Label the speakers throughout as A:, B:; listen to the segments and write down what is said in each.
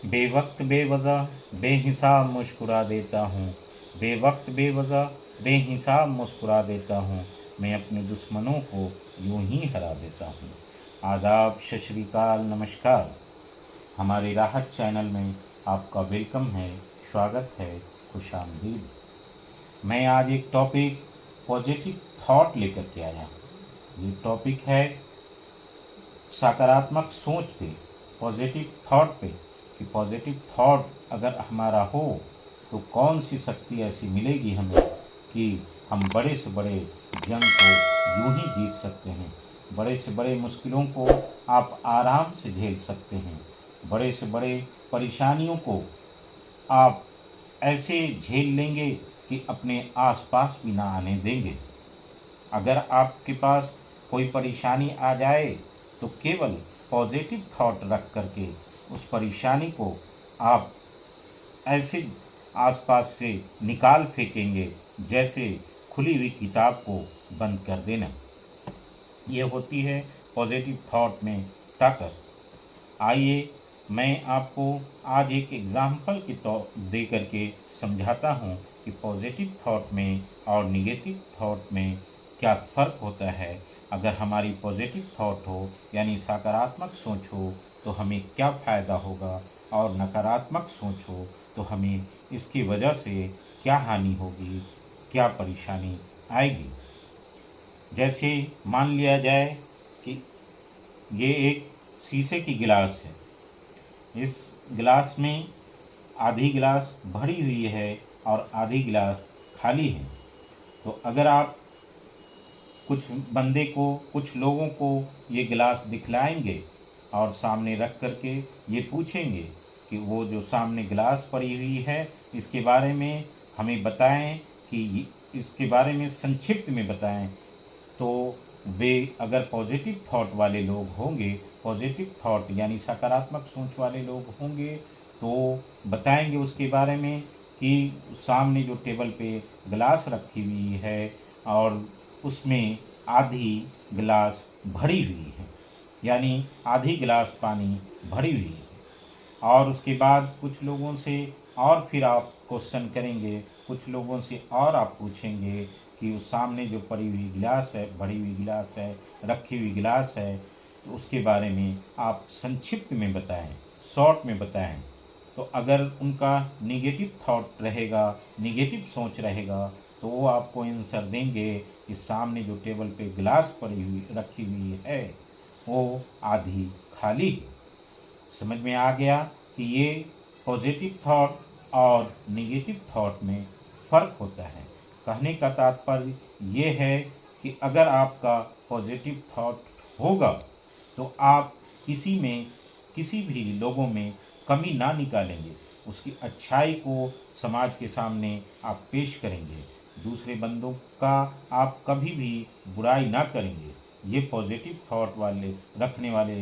A: बेवक्त बेवजह बेहिसाब मुस्कुरा देता हूँ। बेवक्त बेवजह बेहिसाब मुस्कुरा देता हूँ। मैं अपने दुश्मनों को यूं ही हरा देता हूँ। आदाब, सत श्री अकाल, नमस्कार। हमारे राहत चैनल में आपका वेलकम है, स्वागत है, खुशामदीद। मैं आज एक टॉपिक पॉजिटिव थॉट लेकर के आया हूँ। ये टॉपिक है सकारात्मक सोच पे, पॉजिटिव थॉट पे, कि पॉजिटिव थॉट अगर हमारा हो तो कौन सी शक्ति ऐसी मिलेगी हमें कि हम बड़े से बड़े जंग को यूं ही जीत सकते हैं। बड़े से बड़े मुश्किलों को आप आराम से झेल सकते हैं। बड़े से बड़े परेशानियों को आप ऐसे झेल लेंगे कि अपने आसपास भी ना आने देंगे। अगर आपके पास कोई परेशानी आ जाए तो केवल पॉजिटिव थॉट रख करके उस परेशानी को आप ऐसे आसपास से निकाल फेंकेंगे जैसे खुली हुई किताब को बंद कर देना। ये होती है पॉजिटिव थॉट में ताकत। आइए मैं आपको आज एक एग्जाम्पल के तौर दे करके समझाता हूँ कि पॉजिटिव थॉट में और निगेटिव थॉट में क्या फ़र्क होता है। अगर हमारी पॉजिटिव थॉट हो यानी सकारात्मक सोच हो तो हमें क्या फ़ायदा होगा, और नकारात्मक सोच हो तो हमें इसकी वजह से क्या हानि होगी, क्या परेशानी आएगी। जैसे मान लिया जाए कि ये एक शीशे की गिलास है। इस गिलास में आधी गिलास भरी हुई है और आधी गिलास खाली है। तो अगर आप कुछ लोगों को ये गिलास दिखलाएंगे और सामने रख करके ये पूछेंगे कि वो जो सामने गिलास पड़ी हुई है इसके बारे में हमें बताएं, कि इसके बारे में संक्षिप्त में बताएं, तो वे अगर पॉजिटिव थॉट वाले लोग होंगे, पॉजिटिव थॉट यानी सकारात्मक सोच वाले लोग होंगे, तो बताएंगे उसके बारे में कि सामने जो टेबल पे गिलास रखी हुई है और उसमें आधी गिलास भरी हुई है, यानी आधी गिलास पानी भरी हुई है। और उसके बाद कुछ लोगों से और फिर आप क्वेश्चन करेंगे, कुछ लोगों से और आप पूछेंगे कि उस सामने जो पड़ी हुई गिलास है, भरी हुई गिलास है, रखी हुई गिलास है, तो उसके बारे में आप संक्षिप्त में बताएं, शॉर्ट में बताएं। तो अगर उनका निगेटिव थॉट रहेगा, निगेटिव सोच रहेगा, तो वो आपको आंसर देंगे कि सामने जो टेबल पे गिलास पड़ी हुई रखी हुई है वो आधी खाली है। समझ में आ गया कि ये पॉजिटिव थॉट और निगेटिव थॉट में फ़र्क होता है। कहने का तात्पर्य ये है कि अगर आपका पॉजिटिव थॉट होगा तो आप किसी भी लोगों में कमी ना निकालेंगे, उसकी अच्छाई को समाज के सामने आप पेश करेंगे, दूसरे बंदों का आप कभी भी बुराई ना करेंगे। ये पॉजिटिव थॉट वाले रखने वाले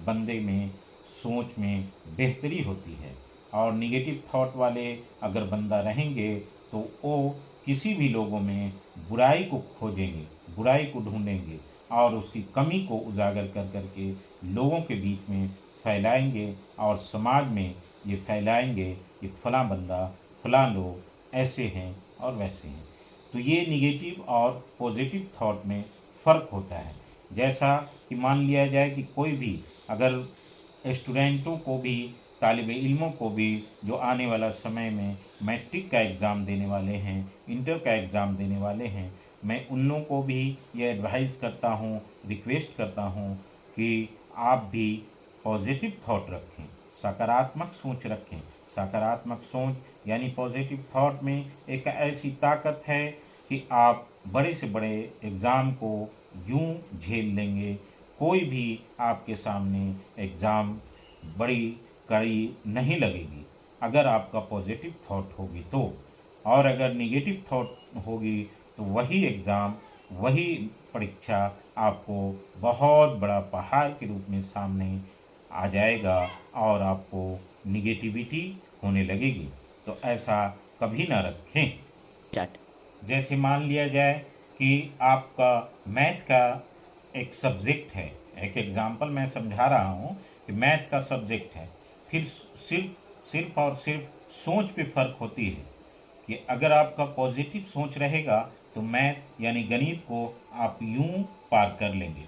A: बंदे में सोच में बेहतरी होती है। और निगेटिव थॉट वाले अगर बंदा रहेंगे तो वो किसी भी लोगों में बुराई को खोजेंगे, बुराई को ढूंढेंगे और उसकी कमी को उजागर कर करके लोगों के बीच में फैलाएंगे और समाज में ये फैलाएंगे कि फलां बंदा, फलां लोग ऐसे हैं और वैसे हैं। तो ये निगेटिव और पॉजिटिव थॉट में फ़र्क होता है। जैसा कि मान लिया जाए कि कोई भी अगर स्टूडेंटों को भी, तालिब इल्मों को भी जो आने वाला समय में मैट्रिक का एग्ज़ाम देने वाले हैं, इंटर का एग्ज़ाम देने वाले हैं, मैं उन लोगों को भी ये एडवाइस करता हूँ, रिक्वेस्ट करता हूँ कि आप भी पॉजिटिव थॉट रखें, सकारात्मक सोच रखें। सकारात्मक सोच यानी पॉजिटिव थॉट में एक ऐसी ताकत है कि आप बड़े से बड़े एग्ज़ाम को यूं झेल लेंगे। कोई भी आपके सामने एग्ज़ाम बड़ी कड़ी नहीं लगेगी अगर आपका पॉजिटिव थॉट होगी तो। और अगर निगेटिव थॉट होगी तो वही एग्ज़ाम, वही परीक्षा आपको बहुत बड़ा पहाड़ के रूप में सामने आ जाएगा और आपको निगेटिविटी होने लगेगी। तो ऐसा कभी ना रखें।
B: स्टार्ट।
A: जैसे मान लिया जाए कि आपका मैथ का एक सब्जेक्ट है, एक एग्जाम्पल मैं समझा रहा हूँ कि मैथ का सब्जेक्ट है, फिर सिर्फ सिर्फ और सिर्फ सोच पे फर्क होती है कि अगर आपका पॉजिटिव सोच रहेगा तो मैथ यानी गणित को आप यूं पार कर लेंगे।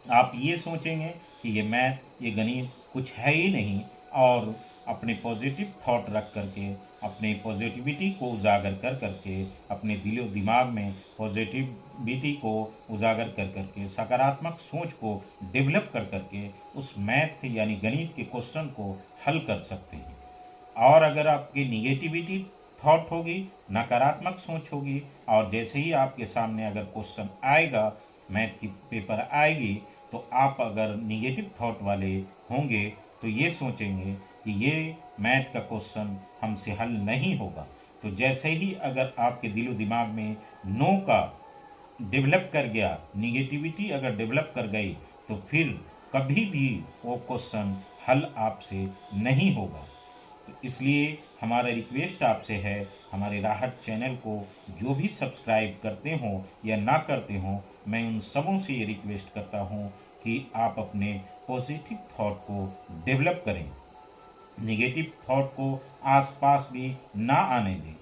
A: आप ये सोचेंगे कि ये मैथ ये गणित कुछ है ही नहीं, और अपने पॉजिटिव थॉट रख करके, अपने पॉजिटिविटी को उजागर कर करके, अपने दिलो दिमाग में पॉजिटिविटी को उजागर कर करके, सकारात्मक सोच को डेवलप कर करके उस मैथ यानी गणित के क्वेश्चन को हल कर सकते हैं। और अगर आपकी निगेटिविटी थॉट होगी, नकारात्मक सोच होगी, और जैसे ही आपके सामने अगर क्वेश्चन आएगा, मैथ की पेपर आएगी, तो आप अगर निगेटिव थॉट वाले होंगे तो ये सोचेंगे कि ये मैथ का क्वेश्चन हमसे हल नहीं होगा। तो जैसे ही अगर आपके दिलो दिमाग में नो का डेवलप कर गया, निगेटिविटी अगर डेवलप कर गई, तो फिर कभी भी वो क्वेश्चन हल आपसे नहीं होगा। तो इसलिए हमारा रिक्वेस्ट आपसे है, हमारे राहत चैनल को जो भी सब्सक्राइब करते हो या ना करते हो, मैं उन सबों से ये रिक्वेस्ट करता हूँ कि आप अपने पॉजिटिव थॉट को डेवलप करें, निगेटिव थॉट को आसपास भी ना आने दें।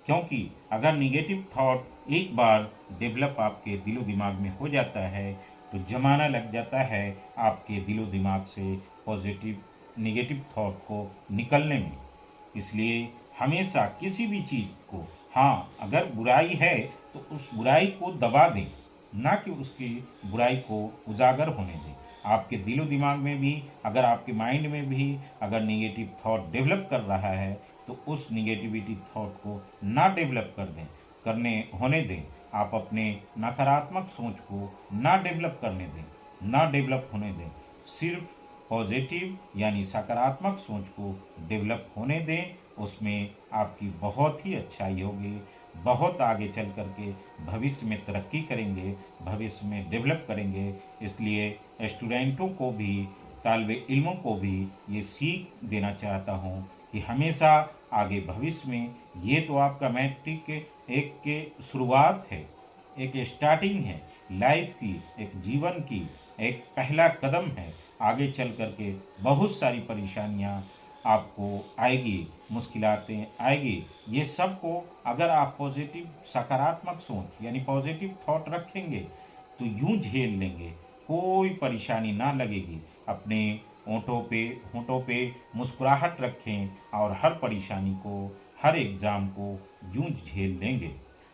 A: क्योंकि अगर निगेटिव थॉट एक बार डेवलप आपके दिलो दिमाग में हो जाता है तो जमाना लग जाता है आपके दिलो दिमाग से पॉजिटिव निगेटिव थॉट को निकलने में। इसलिए हमेशा किसी भी चीज़ को, हाँ अगर बुराई है तो उस बुराई को दबा दें, ना कि उसकी बुराई को उजागर होने दें। आपके दिलो दिमाग में भी, अगर आपके माइंड में भी अगर निगेटिव थॉट डेवलप कर रहा है तो उस निगेटिविटी थॉट को ना डेवलप कर दें, करने होने दें। आप अपने नकारात्मक सोच को ना डेवलप करने दें, ना डेवलप होने दें। सिर्फ पॉजिटिव यानी सकारात्मक सोच को डेवलप होने दें, उसमें आपकी बहुत ही अच्छाई होगी, बहुत आगे चल करके भविष्य में तरक्की करेंगे, भविष्य में डेवलप करेंगे। इसलिए स्टूडेंटों को भी, तालिबे इल्मों को भी ये सीख देना चाहता हूँ कि हमेशा आगे भविष्य में, ये तो आपका मैट्रिक के एक के शुरुआत है, एक स्टार्टिंग है लाइफ की, एक जीवन की एक पहला कदम है। आगे चल करके बहुत सारी परेशानियां आपको आएगी, मुश्किलातें आएगी। ये सब को अगर आप पॉजिटिव सकारात्मक सोच यानी पॉजिटिव थॉट रखेंगे तो यूं झेल लेंगे, कोई परेशानी ना लगेगी। अपने होंठों पे मुस्कुराहट रखें और हर परेशानी को, हर एग्ज़ाम को यूं झेल लेंगे।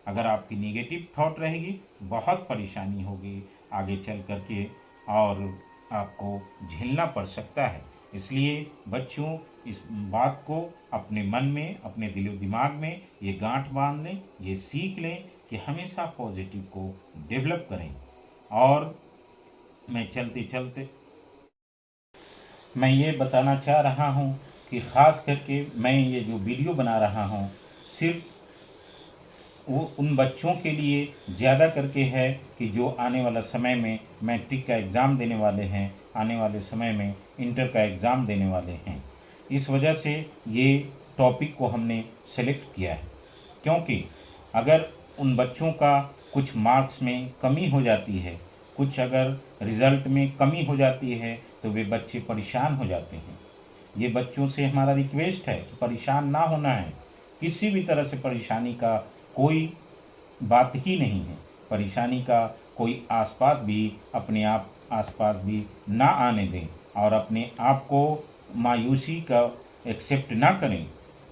A: अगर आपकी निगेटिव थॉट रहेगी, बहुत परेशानी होगी आगे चल करके और आपको झेलना पड़ सकता है। इसलिए बच्चों, इस बात को अपने मन में, अपने दिलो दिमाग में ये गांठ बांध लें, ये सीख लें कि हमेशा पॉजिटिव को डेवलप करें। और मैं चलते चलते मैं ये बताना चाह रहा हूँ कि ख़ास करके मैं ये जो वीडियो बना रहा हूँ सिर्फ वो उन बच्चों के लिए ज़्यादा करके है कि जो आने वाला समय में मैट्रिक का एग्ज़ाम देने वाले हैं, आने वाले समय में इंटर का एग्ज़ाम देने वाले हैं। इस वजह से ये टॉपिक को हमने सेलेक्ट किया है, क्योंकि अगर उन बच्चों का कुछ मार्क्स में कमी हो जाती है, कुछ अगर रिज़ल्ट में कमी हो जाती है तो वे बच्चे परेशान हो जाते हैं। ये बच्चों से हमारा रिक्वेस्ट है कि परेशान ना होना है, किसी भी तरह से परेशानी का कोई बात ही नहीं है। परेशानी का कोई आसपास भी, अपने आप आसपास भी ना आने दें और अपने आप को मायूसी का एक्सेप्ट ना करें,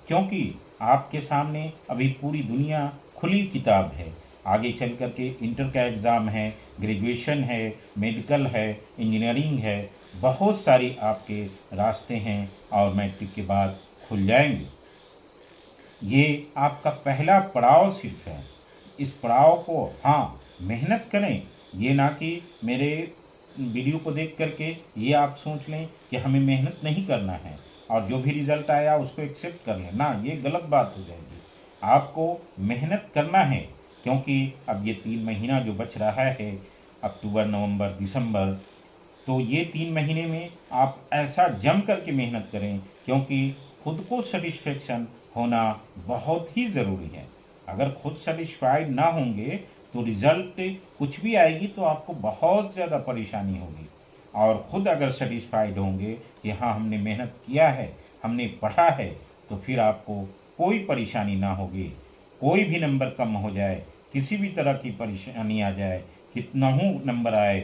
A: क्योंकि आपके सामने अभी पूरी दुनिया खुली किताब है। आगे चल कर के इंटर का एग्ज़ाम है, ग्रेजुएशन है, मेडिकल है, इंजीनियरिंग है, बहुत सारी आपके रास्ते हैं और मैट्रिक के बाद खुल जाएंगे। ये आपका पहला पड़ाव सिर्फ है। इस पड़ाव को, हाँ, मेहनत करें। ये ना कि मेरे वीडियो को देख करके ये आप सोच लें कि हमें मेहनत नहीं करना है और जो भी रिज़ल्ट आया उसको एक्सेप्ट कर लें, ना, ये गलत बात हो जाएगी। आपको मेहनत करना है, क्योंकि अब ये 3 महीना जो बच रहा है, अक्टूबर, नवंबर, दिसंबर, तो ये 3 महीने में आप ऐसा जम करके मेहनत करें, क्योंकि खुद को सेटिस्फेक्शन होना बहुत ही ज़रूरी है। अगर खुद सेटिस्फाइड ना होंगे तो रिज़ल्ट कुछ भी आएगी तो आपको बहुत ज़्यादा परेशानी होगी। और ख़ुद अगर सेटिस्फाइड होंगे कि हाँ हमने मेहनत किया है, हमने पढ़ा है तो फिर आपको कोई परेशानी ना होगी। कोई भी नंबर कम हो जाए, किसी भी तरह की परेशानी आ जाए, कितना ही नंबर आए,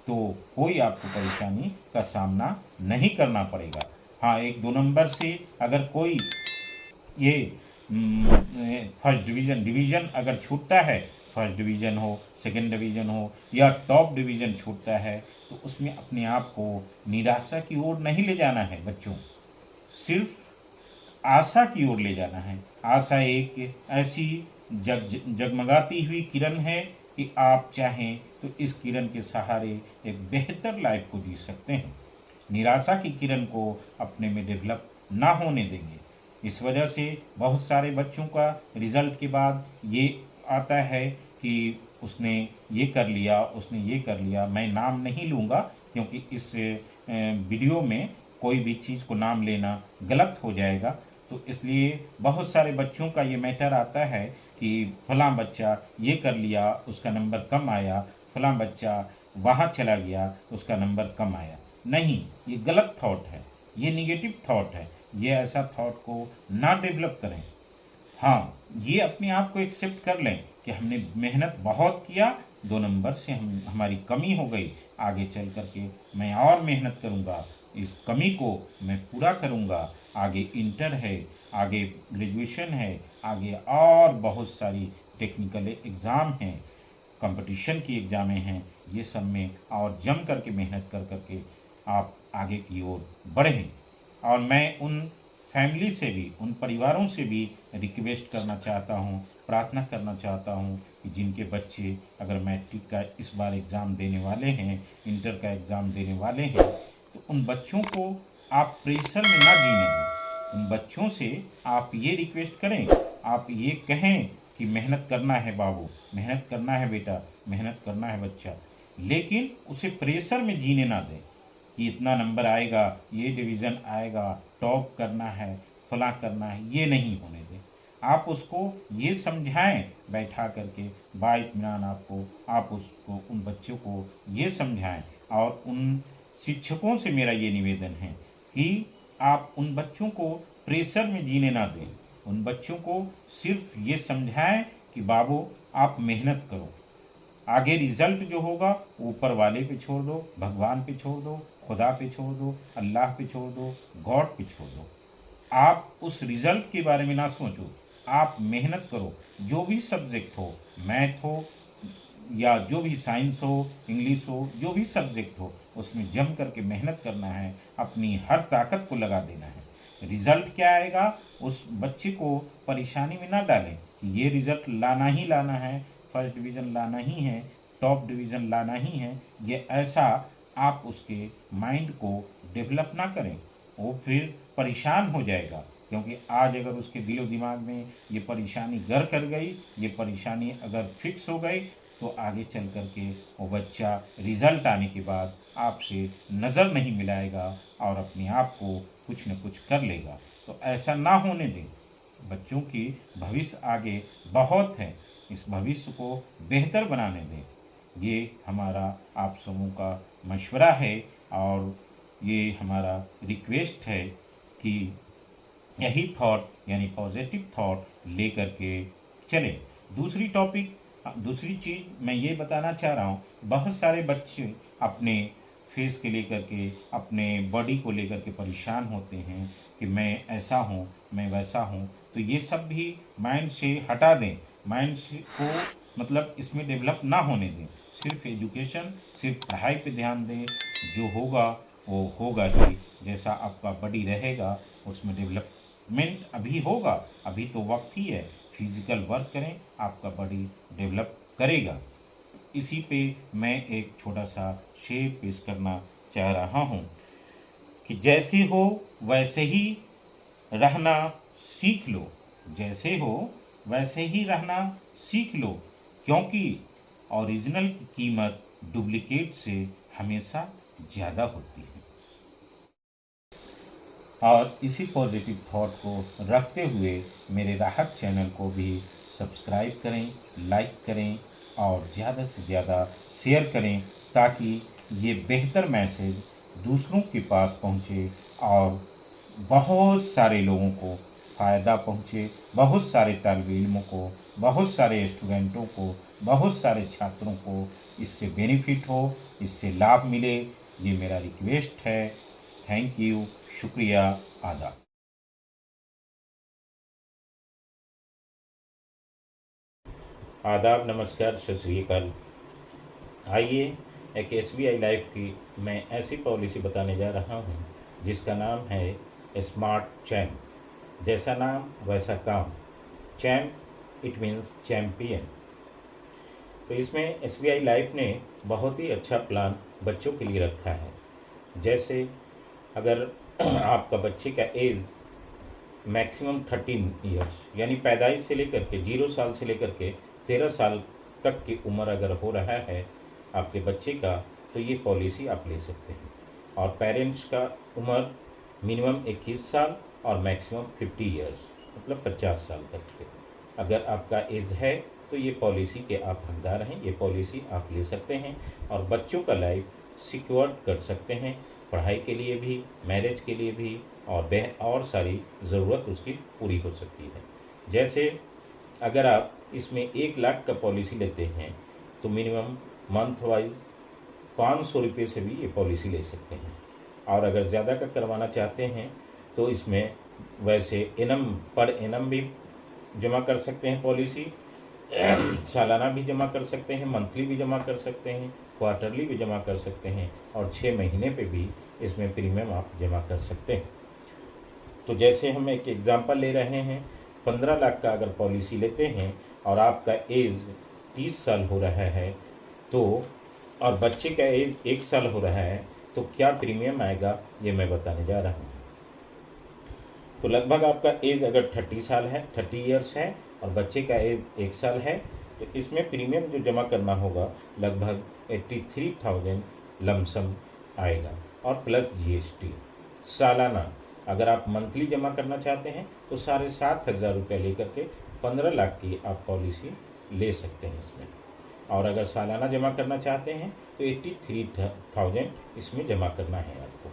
A: तो कोई आपको परेशानी का सामना नहीं करना पड़ेगा। हाँ, 1-2 नंबर से अगर कोई ये फर्स्ट डिवीज़न अगर छूटता है, फर्स्ट डिवीज़न हो, सेकंड डिवीज़न हो या टॉप डिवीज़न छूटता है, तो उसमें अपने आप को निराशा की ओर नहीं ले जाना है बच्चों, सिर्फ आशा की ओर ले जाना है। आशा एक ऐसी जगमगाती हुई किरण है कि आप चाहें तो इस किरण के सहारे एक बेहतर लाइफ को जी सकते हैं। निराशा की किरण को अपने में डेवलप ना होने देंगे। इस वजह से बहुत सारे बच्चों का रिजल्ट के बाद ये आता है कि उसने ये कर लिया, उसने ये कर लिया। मैं नाम नहीं लूँगा क्योंकि इस वीडियो में कोई भी चीज़ को नाम लेना गलत हो जाएगा, तो इसलिए बहुत सारे बच्चों का ये मैटर आता है कि फलां बच्चा ये कर लिया, उसका नंबर कम आया, फलां बच्चा वहाँ चला गया, उसका नंबर कम आया। नहीं, ये गलत थॉट है, ये निगेटिव थॉट है। ये ऐसा थॉट को ना डेवलप करें। हाँ, ये अपने आप को एक्सेप्ट कर लें कि हमने मेहनत बहुत किया, 2 नंबर से हमारी कमी हो गई, आगे चल करके मैं और मेहनत करूँगा, इस कमी को मैं पूरा करूँगा। आगे इंटर है, आगे ग्रेजुएशन है, आगे और बहुत सारी टेक्निकल एग्ज़ाम हैं, कंपटीशन की एग्ज़ामें हैं। ये सब में और जम करके मेहनत कर करके आप आगे की ओर बढ़ें। और मैं उन फैमिली से भी, उन परिवारों से भी रिक्वेस्ट करना चाहता हूँ, प्रार्थना करना चाहता हूँ कि जिनके बच्चे अगर मैट्रिक का इस बार एग्ज़ाम देने वाले हैं, इंटर का एग्ज़ाम देने वाले हैं, तो उन बच्चों को आप प्रेशर में ना जीने दें। उन बच्चों से आप ये रिक्वेस्ट करें, आप ये कहें कि मेहनत करना है बाबू, मेहनत करना है बेटा, मेहनत करना है बच्चा, लेकिन उसे प्रेशर में जीने ना दें कि इतना नंबर आएगा, ये डिवीज़न आएगा, टॉप करना है, फला करना है। ये नहीं होने दें। आप उसको ये समझाएं बैठा करके, बाइत्मीनान आप उसको, उन बच्चों को ये समझाएं। और उन शिक्षकों से मेरा ये निवेदन है कि आप उन बच्चों को प्रेशर में जीने ना दें। उन बच्चों को सिर्फ ये समझाएं कि बाबू आप मेहनत करो, आगे रिजल्ट जो होगा ऊपर वाले पे छोड़ दो, भगवान पे छोड़ दो, खुदा पे छोड़ दो, अल्लाह पे छोड़ दो, गॉड पे छोड़ दो। आप उस रिजल्ट के बारे में ना सोचो, आप मेहनत करो। जो भी सब्जेक्ट हो, मैथ हो या जो भी साइंस हो, इंग्लिश हो, जो भी सब्जेक्ट हो, उसमें जम करके मेहनत करना है, अपनी हर ताकत को लगा देना है। रिजल्ट क्या आएगा उस बच्चे को परेशानी में ना डालें कि ये रिजल्ट लाना ही लाना है, फर्स्ट डिवीज़न लाना ही है, टॉप डिवीज़न लाना ही है। ये ऐसा आप उसके माइंड को डेवलप ना करें, वो फिर परेशान हो जाएगा। क्योंकि आज अगर उसके दिलो दिमाग में ये परेशानी घर कर गई, ये परेशानी अगर फिक्स हो गई, तो आगे चल कर के वो बच्चा रिजल्ट आने के बाद आपसे नज़र नहीं मिलाएगा और अपने आप को कुछ न कुछ कर लेगा। तो ऐसा ना होने दें। बच्चों की भविष्य आगे बहुत है, इस भविष्य को बेहतर बनाने दें। ये हमारा आप समूह का मशवरा है और ये हमारा रिक्वेस्ट है कि यही थॉट यानी पॉजिटिव थॉट लेकर के चलें। दूसरी चीज़ मैं ये बताना चाह रहा हूँ, बहुत सारे बच्चे अपने फेस के लेकर के, अपने बॉडी को लेकर के परेशान होते हैं कि मैं ऐसा हूँ, मैं वैसा हूँ। तो ये सब भी माइंड से हटा दें, माइंड को मतलब इसमें डेवलप ना होने दें। सिर्फ एजुकेशन, सिर्फ पढ़ाई पे ध्यान दें। जो होगा वो होगा ही, जैसा आपका बॉडी रहेगा उसमें डेवलपमेंट अभी होगा। अभी तो वक्त ही है, फिजिकल वर्क करें, आपका बॉडी डेवलप करेगा। इसी पे मैं एक छोटा सा शेर पेश करना चाह रहा हूँ कि जैसे हो वैसे ही रहना सीख लो, जैसे हो वैसे ही रहना सीख लो, क्योंकि ओरिजिनल की कीमत डुप्लीकेट से हमेशा ज़्यादा होती है। और इसी पॉजिटिव थॉट को रखते हुए मेरे राहत चैनल को भी सब्सक्राइब करें, लाइक करें और ज़्यादा से ज़्यादा शेयर करें, ताकि ये बेहतर मैसेज दूसरों के पास पहुँचे और बहुत सारे लोगों को फ़ायदा पहुँचे, बहुत सारे तालिब इल्मों को, बहुत सारे स्टूडेंटों को, बहुत सारे छात्रों को इससे बेनिफिट हो, इससे लाभ मिले, ये मेरा रिक्वेस्ट है। थैंक यू, शुक्रिया, आदाब। आदाब, नमस्कार, सत श्री अकाल। आइए एक SBI लाइफ की मैं ऐसी पॉलिसी बताने जा रहा हूँ जिसका नाम है स्मार्ट चैम्प। जैसा नाम वैसा काम। Champ it means champion. तो इसमें SBI लाइफ ने बहुत ही अच्छा प्लान बच्चों के लिए रखा है। जैसे अगर आपका बच्चे का एज मैक्सिमम 13 ईयर्स यानी पैदाइश से लेकर के 0 साल से लेकर के 13 साल तक की उम्र अगर हो रहा है आपके बच्चे का, तो ये पॉलिसी आप ले सकते हैं। और पेरेंट्स का उम्र मिनिमम 21 साल और मैक्सिमम 50 ईयर्स मतलब 50 साल तक के अगर आपका एज है तो ये पॉलिसी के आप हकदार हैं। ये पॉलिसी आप ले सकते हैं और बच्चों का लाइफ सिक्योर कर सकते हैं, पढ़ाई के लिए भी, मैरिज के लिए भी, और सारी ज़रूरत उसकी पूरी हो सकती है। जैसे अगर आप इसमें 1 लाख का पॉलिसी लेते हैं तो मिनिमम मंथ वाइज 500 रुपये से भी ये पॉलिसी ले सकते हैं। और अगर ज़्यादा का करवाना चाहते हैं तो इसमें वैसे पर एनम भी जमा कर सकते हैं पॉलिसी, सालाना भी जमा कर सकते हैं, मंथली भी जमा कर सकते हैं, क्वार्टरली भी जमा कर सकते हैं और 6 महीने पे भी इसमें प्रीमियम आप जमा कर सकते हैं। तो जैसे हम एक एग्जांपल ले रहे हैं, 15 लाख का अगर पॉलिसी लेते हैं और आपका एज 30 साल हो रहा है तो और बच्चे का एज 1 साल हो रहा है तो क्या प्रीमियम आएगा ये मैं बताने जा रहा हूँ। तो लगभग आपका एज अगर 30 साल है, 30 ईयर्स है और बच्चे का एज 1 साल है तो इसमें प्रीमियम जो जमा करना होगा लगभग 83,000 लमसम आएगा और प्लस GST। सालाना अगर आप मंथली जमा करना चाहते हैं तो 7,500 रुपये लेकर के 15 लाख की आप पॉलिसी ले सकते हैं इसमें। और अगर सालाना जमा करना चाहते हैं तो 83,000 इसमें जमा करना है आपको।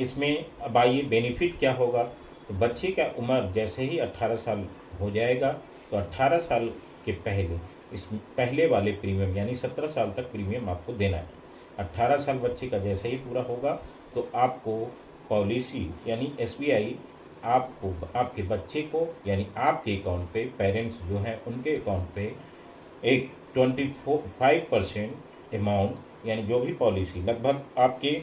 A: इसमें अब आइए बेनिफिट क्या होगा। तो बच्चे का उम्र जैसे ही 18 साल हो जाएगा तो 18 साल के पहले इस पहले वाले प्रीमियम यानी 17 साल तक प्रीमियम आपको देना है। 18 साल बच्चे का जैसे ही पूरा होगा तो आपको पॉलिसी यानी SBI आपको आपके बच्चे को यानी आपके अकाउंट पे, पेरेंट्स जो हैं उनके अकाउंट पे एक 25% अमाउंट यानी जो भी पॉलिसी लगभग आपके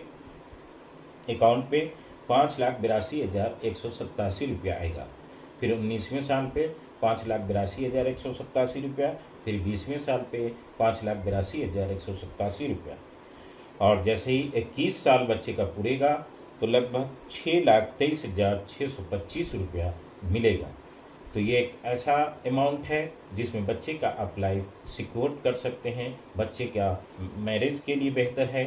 A: अकाउंट पे 5,82,187 रुपया आएगा। फिर 19वें साल पे 5,82,187 रुपया, फिर 20वें साल पे 5,82,187 रुपया और जैसे ही 21 साल बच्चे का पूरेगा तो लगभग 6,23,625 रुपया मिलेगा। तो ये एक ऐसा अमाउंट है जिसमें बच्चे का आप लाइफ सिक्योर कर सकते हैं। बच्चे का मैरिज के लिए बेहतर है,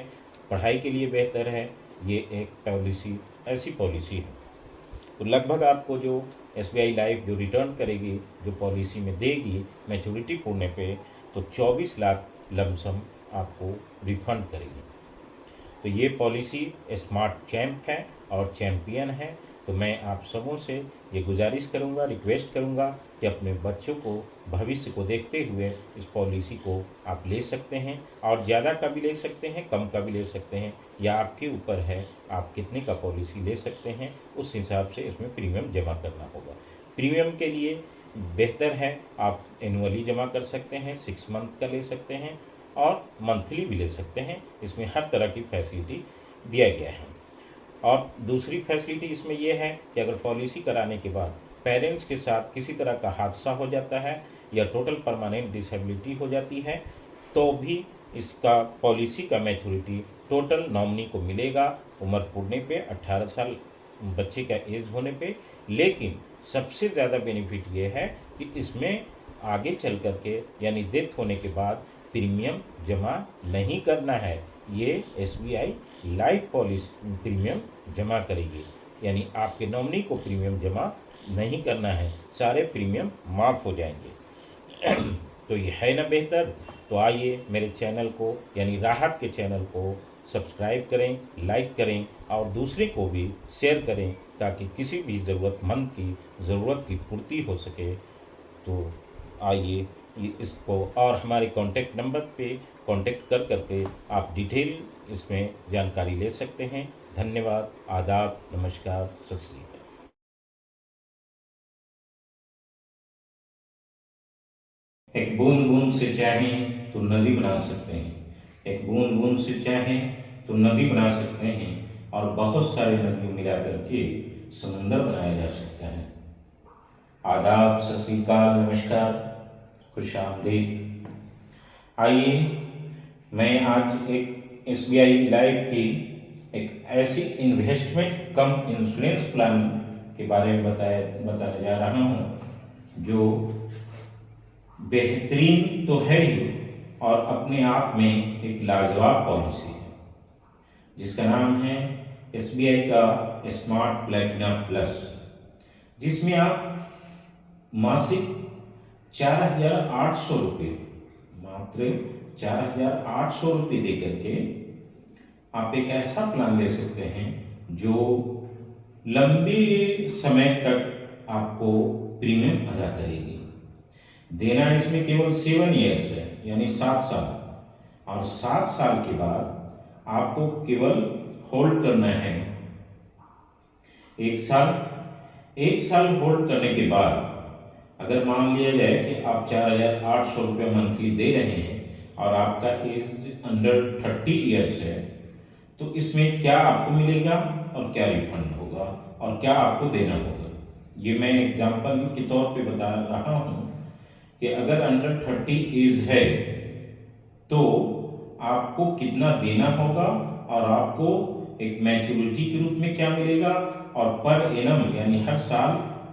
A: पढ़ाई के लिए बेहतर है। ये एक पॉलिसी ऐसी पॉलिसी है। तो लगभग आपको जो SBI लाइफ जो रिटर्न करेगी, जो पॉलिसी में देगी मैच्योरिटी पूर्णे पे, तो 24 लाख लमसम आपको रिफंड करेगी। तो ये पॉलिसी स्मार्ट चैम्प है और चैम्पियन है। तो मैं आप सबों से ये गुजारिश करूंगा, रिक्वेस्ट करूंगा कि अपने बच्चों को भविष्य को देखते हुए इस पॉलिसी को आप ले सकते हैं और ज़्यादा का भी ले सकते हैं, कम का भी ले सकते हैं, या आपके ऊपर है आप कितने का पॉलिसी ले सकते हैं, उस हिसाब से इसमें प्रीमियम जमा करना होगा। प्रीमियम के लिए बेहतर है आप एनुअली जमा कर सकते हैं, 6 मंथ का ले सकते हैं और मंथली भी ले सकते हैं। इसमें हर तरह की फैसिलिटी दिया गया है। और दूसरी फैसिलिटी इसमें यह है कि अगर पॉलिसी कराने के बाद पेरेंट्स के साथ किसी तरह का हादसा हो जाता है या टोटल परमानेंट डिसेबिलिटी हो जाती है तो भी इसका पॉलिसी का मैच्योरिटी टोटल नॉमिनी को मिलेगा उम्र पूरने पे, 18 साल बच्चे का एज होने पे। लेकिन सबसे ज़्यादा बेनिफिट ये है कि इसमें आगे चल करके यानी डेथ होने के बाद प्रीमियम जमा नहीं करना है। ये SBI लाइफ पॉलिसी प्रीमियम जमा करेगी, यानी आपके नॉमिनी को प्रीमियम जमा नहीं करना है, सारे प्रीमियम माफ़ हो जाएंगे। तो ये है ना बेहतर। तो आइए मेरे चैनल को यानी राहत के चैनल को सब्सक्राइब करें, लाइक करें और दूसरे को भी शेयर करें ताकि किसी भी ज़रूरतमंद की ज़रूरत की पूर्ति हो सके। तो आइए इसको और हमारे कॉन्टैक्ट नंबर पे कॉन्टैक्ट करके आप डिटेल इसमें जानकारी ले सकते हैं। धन्यवाद, आदाब, नमस्कार, सत श्री अकाल। एक बूंद बूंद से चाहें तो नदी बना सकते हैं, एक बूंद बूंद से चाहें तो नदी बना सकते हैं और बहुत सारे नदियों मिला करके समुंदर बनाया जा सकता है। आदाब, सत श्री अकाल, नमस्कार, खुश आमदीद। आइए मैं आज एक SBI लाइफ की एक ऐसी इन्वेस्टमेंट कम इंश्योरेंस प्लान के बारे में बताने जा रहा हूँ जो बेहतरीन तो है ही और अपने आप में एक लाजवाब पॉलिसी है, जिसका नाम है SBI का स्मार्ट प्लैटिनम प्लस, जिसमें आप मासिक 4,800 रुपये, मात्र 4,800 रुपये दे करके आप एक ऐसा प्लान ले सकते हैं जो लंबे समय तक आपको प्रीमियम अदा करेगी। देना इसमें केवल 7 ईयर्स है, यानी 7 साल, और 7 साल के बाद आपको केवल होल्ड करना है 1 साल। 1 साल होल्ड करने के बाद अगर मान लिया जाए कि आप 4,800 रुपये मंथली दे रहे हैं और आपका एज अंडर 30 ईयर्स है, तो इसमें क्या आपको मिलेगा और क्या रिफंड होगा और क्या आपको देना होगा, ये मैं एग्जाम्पल के तौर पे बता रहा हूँ कि अगर अंडर 30 एज है तो आपको कितना देना होगा और आपको एक मैच्योरिटी के रूप में क्या मिलेगा और पर एनम यानी हर साल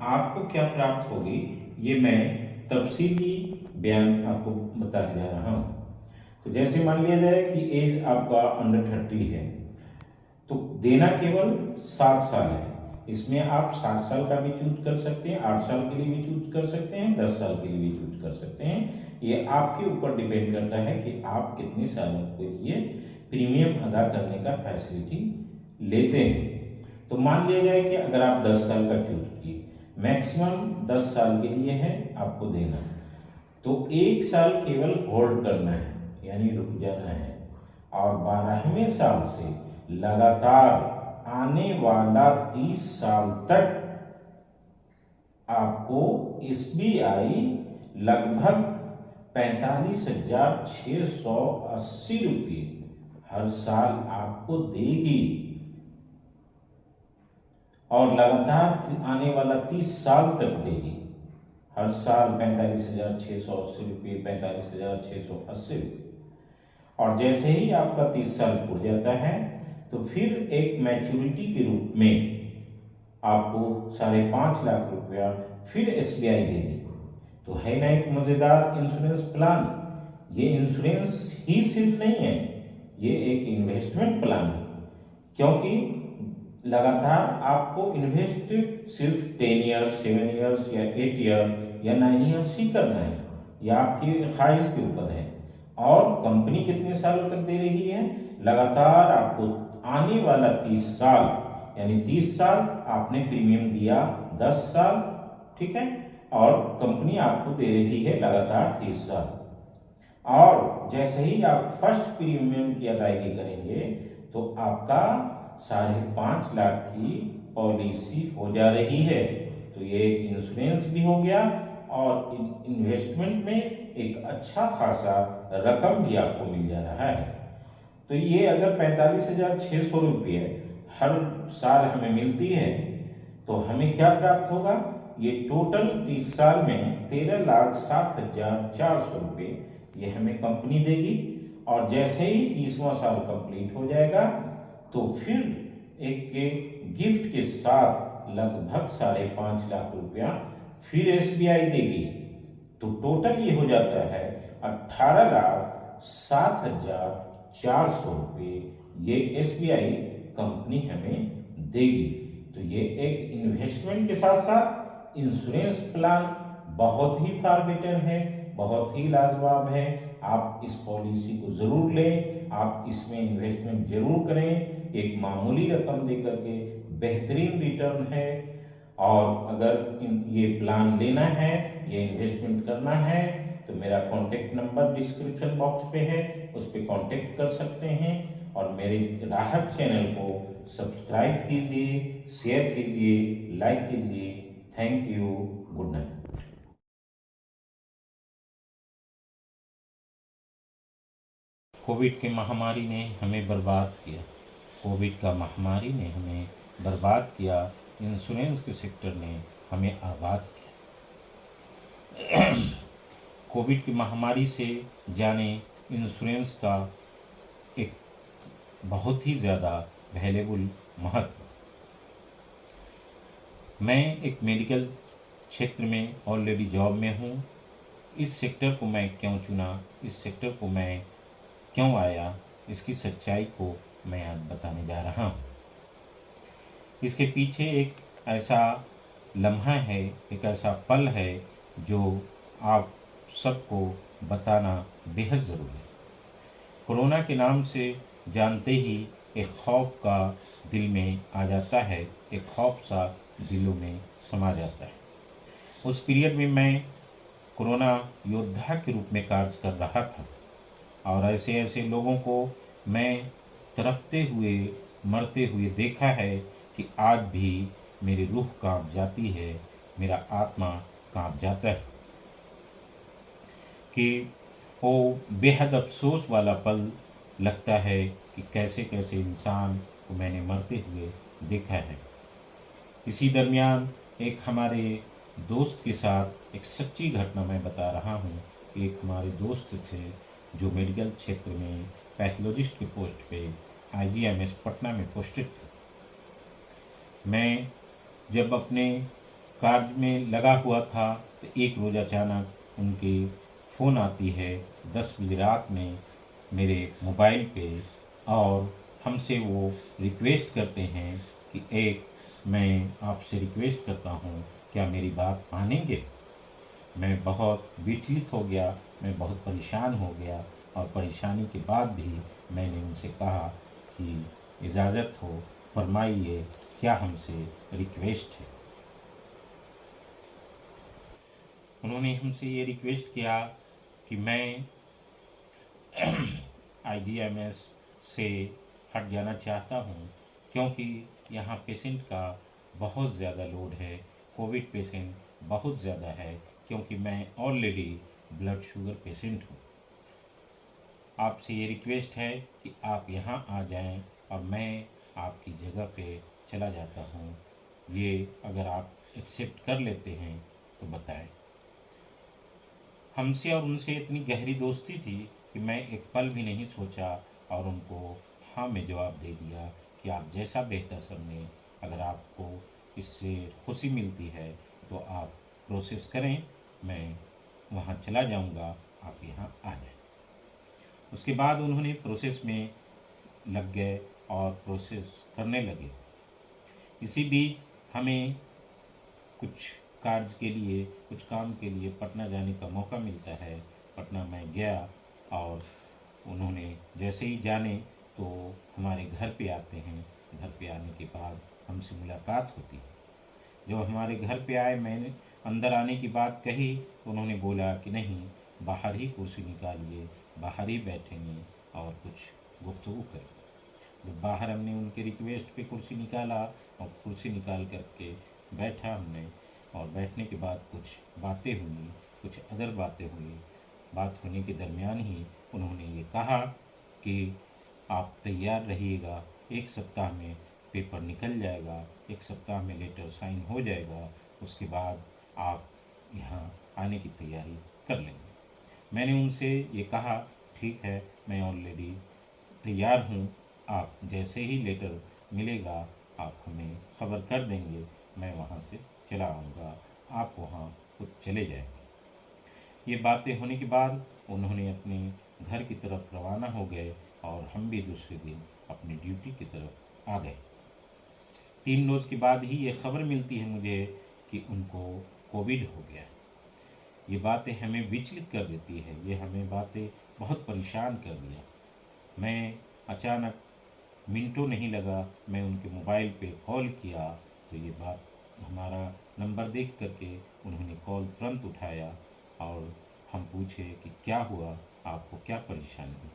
A: आपको क्या प्राप्त होगी, ये मैं तफसीली बयान आपको बताने जा रहा हूँ। तो जैसे मान लिया जाए कि एज आपका अंडर 30 है तो देना केवल 7 साल है। इसमें आप 7 साल का भी चूज कर सकते हैं, 8 साल के लिए भी चूज कर सकते हैं, 10 साल के लिए भी चूज कर सकते हैं। ये आपके ऊपर डिपेंड करता है कि आप कितने सालों के लिए प्रीमियम अदा करने का फैसिलिटी लेते हैं। तो मान लिया जाए कि अगर आप 10 साल का चूज किए, मैक्सिमम 10 साल के लिए है आपको देना, तो 1 साल केवल होल्ड करना है यानी रुक जाना है, और 12वें साल से लगातार आने वाला 30 साल तक आपको SBI लगभग 45,680 रुपये हर साल आपको देगी, और लगातार आने वाला 30 साल तक देगी। हर साल 45,680 रुपये, 45,680 रुपये। और जैसे ही आपका 30 साल पूरा जाता है तो फिर एक मैच्योरिटी के रूप में आपको 5.5 लाख रुपया फिर SBI देगी। तो है ना एक मजेदार इंश्योरेंस प्लान। ये इंश्योरेंस ही सिर्फ नहीं है, ये एक इन्वेस्टमेंट प्लान है, क्योंकि लगातार आपको इन्वेस्ट सिर्फ 10 ईयर्स, 7 ईयर्स या 8 ईयर या 9 ईयर्स ही करना है, यह आपकी ख्वाहिश के ऊपर है। और कंपनी कितने सालों तक दे रही है, लगातार आपको आने वाला 30 साल, यानी 30 साल आपने प्रीमियम दिया 10 साल, ठीक है, और कंपनी आपको दे रही है लगातार 30 साल। और जैसे ही आप फर्स्ट प्रीमियम की अदायगी करेंगे तो आपका 5.5 लाख की पॉलिसी हो जा रही है। तो ये एक इंश्योरेंस भी हो गया और इन्वेस्टमेंट में एक अच्छा खासा रकम भी आपको मिल जा रहा है। तो ये अगर 45,600 रुपये हर साल हमें मिलती है तो हमें क्या प्राप्त होगा, ये टोटल 30 साल में 13,07,400 रुपये ये हमें कंपनी देगी। और जैसे ही 30वां साल कंप्लीट हो जाएगा तो फिर एक गिफ्ट के साथ लगभग 5.5 लाख रुपया फिर SBI देगी। तो टोटल ये हो जाता है 18,07,400 रुपये ये SBI कंपनी हमें देगी। तो ये एक इन्वेस्टमेंट के साथ साथ इंश्योरेंस प्लान बहुत ही फार बेटर है, बहुत ही लाजवाब है, आप इस पॉलिसी को ज़रूर लें, आप इसमें इन्वेस्टमेंट ज़रूर करें। एक मामूली रकम दे करके बेहतरीन रिटर्न है। और अगर ये प्लान लेना है, ये इन्वेस्टमेंट करना है, तो मेरा कॉन्टेक्ट नंबर डिस्क्रिप्शन बॉक्स पे है, उस पर कॉन्टेक्ट कर सकते हैं। और मेरे राहत चैनल को सब्सक्राइब कीजिए, शेयर कीजिए, लाइक कीजिए। Thank you. Good night. Covid की महामारी ने हमें बर्बाद किया। कोविड का महामारी ने हमें बर्बाद किया। इंश्योरेंस के सेक्टर ने हमें आबाद किया। कोविड की महामारी से जाने इंश्योरेंस का एक बहुत ही ज़्यादा वैल्यूबल महत्व। मैं एक मेडिकल क्षेत्र में ऑलरेडी जॉब में हूँ। इस सेक्टर को मैं क्यों चुना, इस सेक्टर को मैं क्यों आया, इसकी सच्चाई को मैं आज बताने जा रहा हूँ। इसके पीछे एक ऐसा लम्हा है, एक ऐसा पल है जो आप सबको बताना बेहद ज़रूरी है। कोरोना के नाम से जानते ही एक खौफ का दिल में आ जाता है, एक खौफ सा दिलों में समा जाता है। उस पीरियड में मैं कोरोना योद्धा के रूप में कार्य कर रहा था और ऐसे ऐसे लोगों को मैं तड़पते हुए, मरते हुए देखा है कि आज भी मेरी रूह कांप जाती है, मेरा आत्मा कांप जाता है कि वो बेहद अफसोस वाला पल लगता है कि कैसे कैसे इंसान को मैंने मरते हुए देखा है। इसी दरमियान एक हमारे दोस्त के साथ एक सच्ची घटना मैं बता रहा हूँ। एक हमारे दोस्त थे जो मेडिकल क्षेत्र में पैथोलॉजिस्ट के पोस्ट पे IGMS पटना में पोस्टेड थे। मैं जब अपने कार्य में लगा हुआ था तो एक रोज़ अचानक उनके फ़ोन आती है 10 बजे रात में मेरे मोबाइल पे और हमसे वो रिक्वेस्ट करते हैं कि एक मैं आपसे रिक्वेस्ट करता हूँ, क्या मेरी बात मानेंगे। मैं बहुत विचलित हो गया, मैं बहुत परेशान हो गया और परेशानी के बाद भी मैंने उनसे कहा कि इजाज़त हो, फरमाइए क्या हमसे रिक्वेस्ट है। उन्होंने हमसे ये रिक्वेस्ट किया कि मैं IGMS से हट जाना चाहता हूँ क्योंकि यहाँ पेशेंट का बहुत ज़्यादा लोड है, कोविड पेशेंट बहुत ज़्यादा है, क्योंकि मैं ऑलरेडी ब्लड शुगर पेशेंट हूँ। आपसे ये रिक्वेस्ट है कि आप यहाँ आ जाएं और मैं आपकी जगह पे चला जाता हूँ। ये अगर आप एक्सेप्ट कर लेते हैं तो बताएं। हमसे और उनसे इतनी गहरी दोस्ती थी कि मैं एक पल भी नहीं सोचा और उनको हाँ में जवाब दे दिया कि आप जैसा बेहतर समझें, अगर आपको इससे खुशी मिलती है तो आप प्रोसेस करें, मैं वहाँ चला जाऊँगा, आप यहाँ आ जाएं। उसके बाद उन्होंने प्रोसेस में लग गए और प्रोसेस करने लगे। इसी बीच हमें कुछ कार्य के लिए, कुछ काम के लिए पटना जाने का मौका मिलता है। पटना मैं गया और उन्होंने जैसे ही जाने तो हमारे घर पे आते हैं। घर पे आने के बाद हमसे मुलाकात होती है। जब हमारे घर पे आए, मैंने अंदर आने की बात कही तो उन्होंने बोला कि नहीं, बाहर ही कुर्सी निकालिए, बाहर ही बैठेंगे और कुछ गुफ्तगू करें। जब बाहर हमने उनके रिक्वेस्ट पे कुर्सी निकाला और कुर्सी निकाल करके बैठा हमने, और बैठने के बाद कुछ बातें हुई, कुछ अदर बातें हुई। बात होने के दरमियान ही उन्होंने ये कहा कि आप तैयार रहिएगा, 1 सप्ताह में पेपर निकल जाएगा, 1 सप्ताह में लेटर साइन हो जाएगा, उसके बाद आप यहाँ आने की तैयारी कर लेंगे। मैंने उनसे ये कहा ठीक है, मैं ऑलरेडी तैयार हूँ, आप जैसे ही लेटर मिलेगा आप हमें खबर कर देंगे, मैं वहाँ से चला आऊँगा, आप वहाँ खुद चले जाएंगे। ये बातें होने के बाद उन्होंने अपने घर की तरफ रवाना हो गए और हम भी दूसरे दिन अपनी ड्यूटी की तरफ आ गए। 3 रोज़ के बाद ही ये खबर मिलती है मुझे कि उनको कोविड हो गया। ये बातें हमें विचलित कर देती है, ये हमें बातें बहुत परेशान कर दिया। मैं अचानक, मिनटों नहीं लगा, मैं उनके मोबाइल पे कॉल किया तो ये बात, हमारा नंबर देख करके उन्होंने कॉल तुरंत उठाया और हम पूछे कि क्या हुआ, आपको क्या परेशानी है।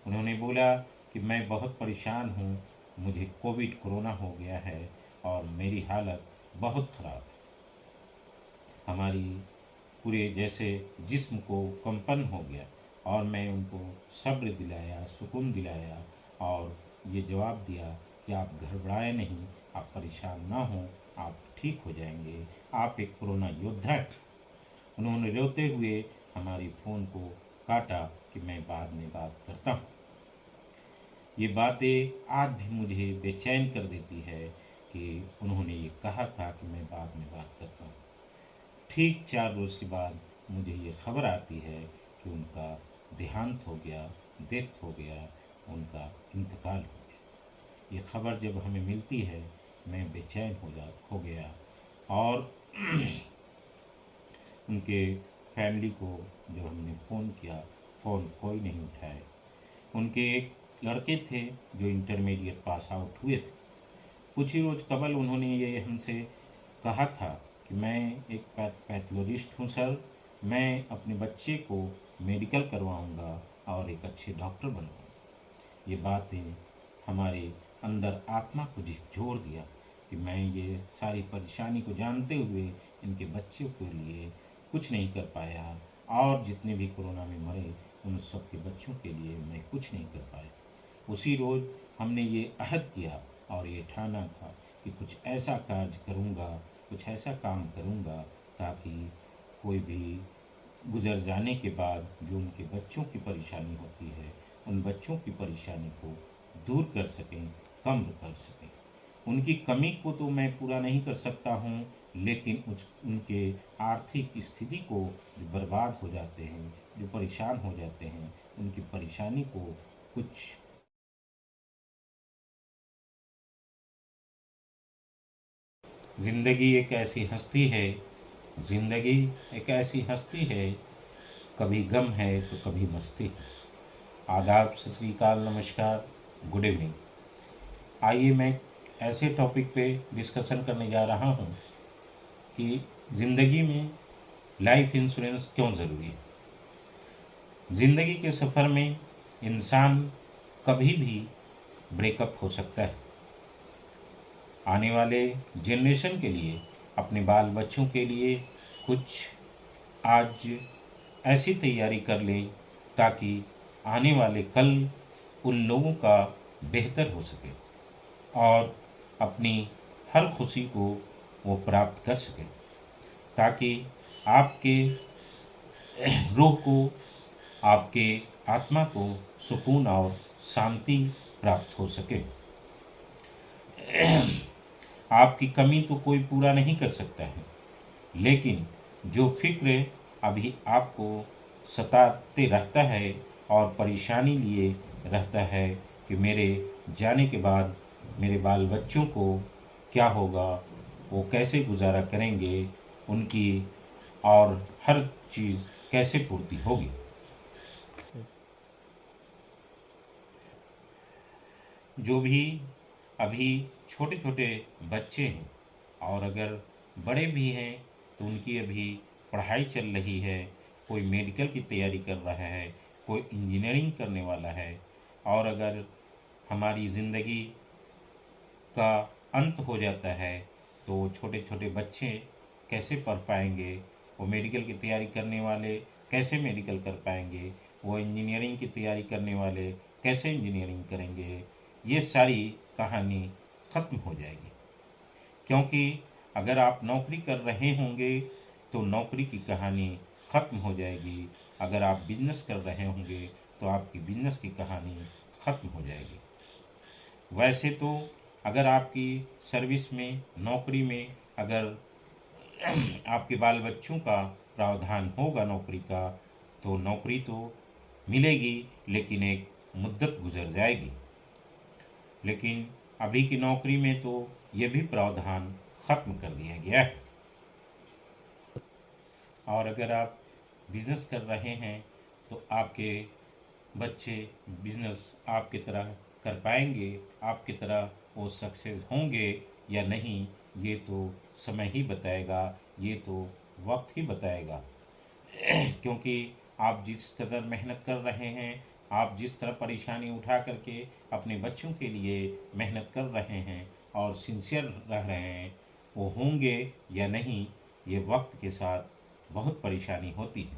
A: उन्होंने बोला कि मैं बहुत परेशान हूँ, मुझे कोरोना हो गया है और मेरी हालत बहुत ख़राब है। हमारी पूरे जैसे जिस्म को कंपन हो गया और मैं उनको सब्र दिलाया, सुकून दिलाया और ये जवाब दिया कि आप घबराएं नहीं, आप परेशान ना हों, आप ठीक हो जाएंगे, आप एक कोरोना योद्धा हैं। उन्होंने रोते हुए हमारे फ़ोन को काटा कि मैं बाद में बात करता हूँ। ये बातें आज भी मुझे बेचैन कर देती है कि उन्होंने ये कहा था कि मैं बाद में बात करता हूँ। ठीक 4 रोज़ के बाद मुझे ये खबर आती है कि उनका देहांत हो गया, डेथ हो गया, उनका इंतकाल हो गया। ये खबर जब हमें मिलती है, मैं बेचैन हो गया और उनके फैमिली को जब हमने फ़ोन किया, फ़ोन कोई नहीं उठाए। उनके एक लड़के थे जो इंटरमीडिएट पास आउट हुए थे। कुछ ही रोज़ कबल उन्होंने ये हमसे कहा था कि मैं एक पैथोलॉजिस्ट हूँ सर, मैं अपने बच्चे को मेडिकल करवाऊँगा और एक अच्छे डॉक्टर बनूँगा। ये बातें हमारे अंदर आत्मा को झकझोर दिया कि मैं ये सारी परेशानी को जानते हुए इनके बच्चों के लिए कुछ नहीं कर पाया और जितने भी कोरोना में मरे उन सब के बच्चों के लिए मैं कुछ नहीं कर पाया। उसी रोज़ हमने ये अहद किया और ये ठाना था कि कुछ ऐसा कार्य करूँगा, कुछ ऐसा काम करूँगा ताकि कोई भी गुजर जाने के बाद जो उनके बच्चों की परेशानी होती है, उन बच्चों की परेशानी को दूर कर सकें, कम कर सकें। उनकी कमी को तो मैं पूरा नहीं कर सकता हूँ, लेकिन उनके आर्थिक स्थिति को जो बर्बाद हो जाते हैं, जो परेशान हो जाते हैं, उनकी परेशानी को कुछ। ज़िंदगी एक ऐसी हस्ती है, ज़िंदगी एक ऐसी हस्ती है, कभी गम है तो कभी मस्ती है। आदाब, सत श्री अकाल, नमस्कार, गुड इवनिंग। आइए मैं ऐसे टॉपिक पे डिस्कशन करने जा रहा हूँ कि ज़िंदगी में लाइफ इंश्योरेंस क्यों ज़रूरी है। ज़िंदगी के सफ़र में इंसान कभी भी ब्रेकअप हो सकता है। आने वाले जनरेशन के लिए, अपने बाल बच्चों के लिए कुछ आज ऐसी तैयारी कर लें ताकि आने वाले कल उन लोगों का बेहतर हो सके और अपनी हर खुशी को वो प्राप्त कर सके, ताकि आपके रूह को, आपके आत्मा को सुकून और शांति प्राप्त हो सके। आपकी कमी तो कोई पूरा नहीं कर सकता है, लेकिन जो फिक्र अभी आपको सताते रहता है और परेशानी लिए रहता है कि मेरे जाने के बाद मेरे बाल बच्चों को क्या होगा, वो कैसे गुजारा करेंगे, उनकी और हर चीज़ कैसे पूर्ति होगी। जो भी अभी छोटे छोटे बच्चे हैं और अगर बड़े भी हैं तो उनकी अभी पढ़ाई चल रही है, कोई मेडिकल की तैयारी कर रहा है, कोई इंजीनियरिंग करने वाला है, और अगर हमारी ज़िंदगी का अंत हो जाता है तो छोटे छोटे बच्चे कैसे पढ़ पाएंगे, वो मेडिकल की तैयारी करने वाले कैसे मेडिकल कर पाएंगे, वो इंजीनियरिंग की तैयारी करने वाले कैसे इंजीनियरिंग करेंगे। ये सारी कहानी ख़त्म हो जाएगी, क्योंकि अगर आप नौकरी कर रहे होंगे तो नौकरी की कहानी ख़त्म हो जाएगी, अगर आप बिजनेस कर रहे होंगे तो आपकी बिजनेस की कहानी ख़त्म हो जाएगी। वैसे तो अगर आपकी सर्विस में, नौकरी में अगर आपके बाल बच्चों का प्रावधान होगा नौकरी का, तो नौकरी तो मिलेगी, लेकिन एक मुद्दत गुजर जाएगी। लेकिन अभी की नौकरी में तो ये भी प्रावधान ख़त्म कर दिया गया है। और अगर आप बिज़नेस कर रहे हैं तो आपके बच्चे बिजनेस आपकी तरह कर पाएंगे, आपकी तरह वो सक्सेस होंगे या नहीं, ये तो समय ही बताएगा, ये तो वक्त ही बताएगा। क्योंकि आप जिस तरह मेहनत कर रहे हैं, आप जिस तरह परेशानी उठा करके अपने बच्चों के लिए मेहनत कर रहे हैं और सिंसियर रह रहे हैं, वो होंगे या नहीं, ये वक्त के साथ बहुत परेशानी होती है।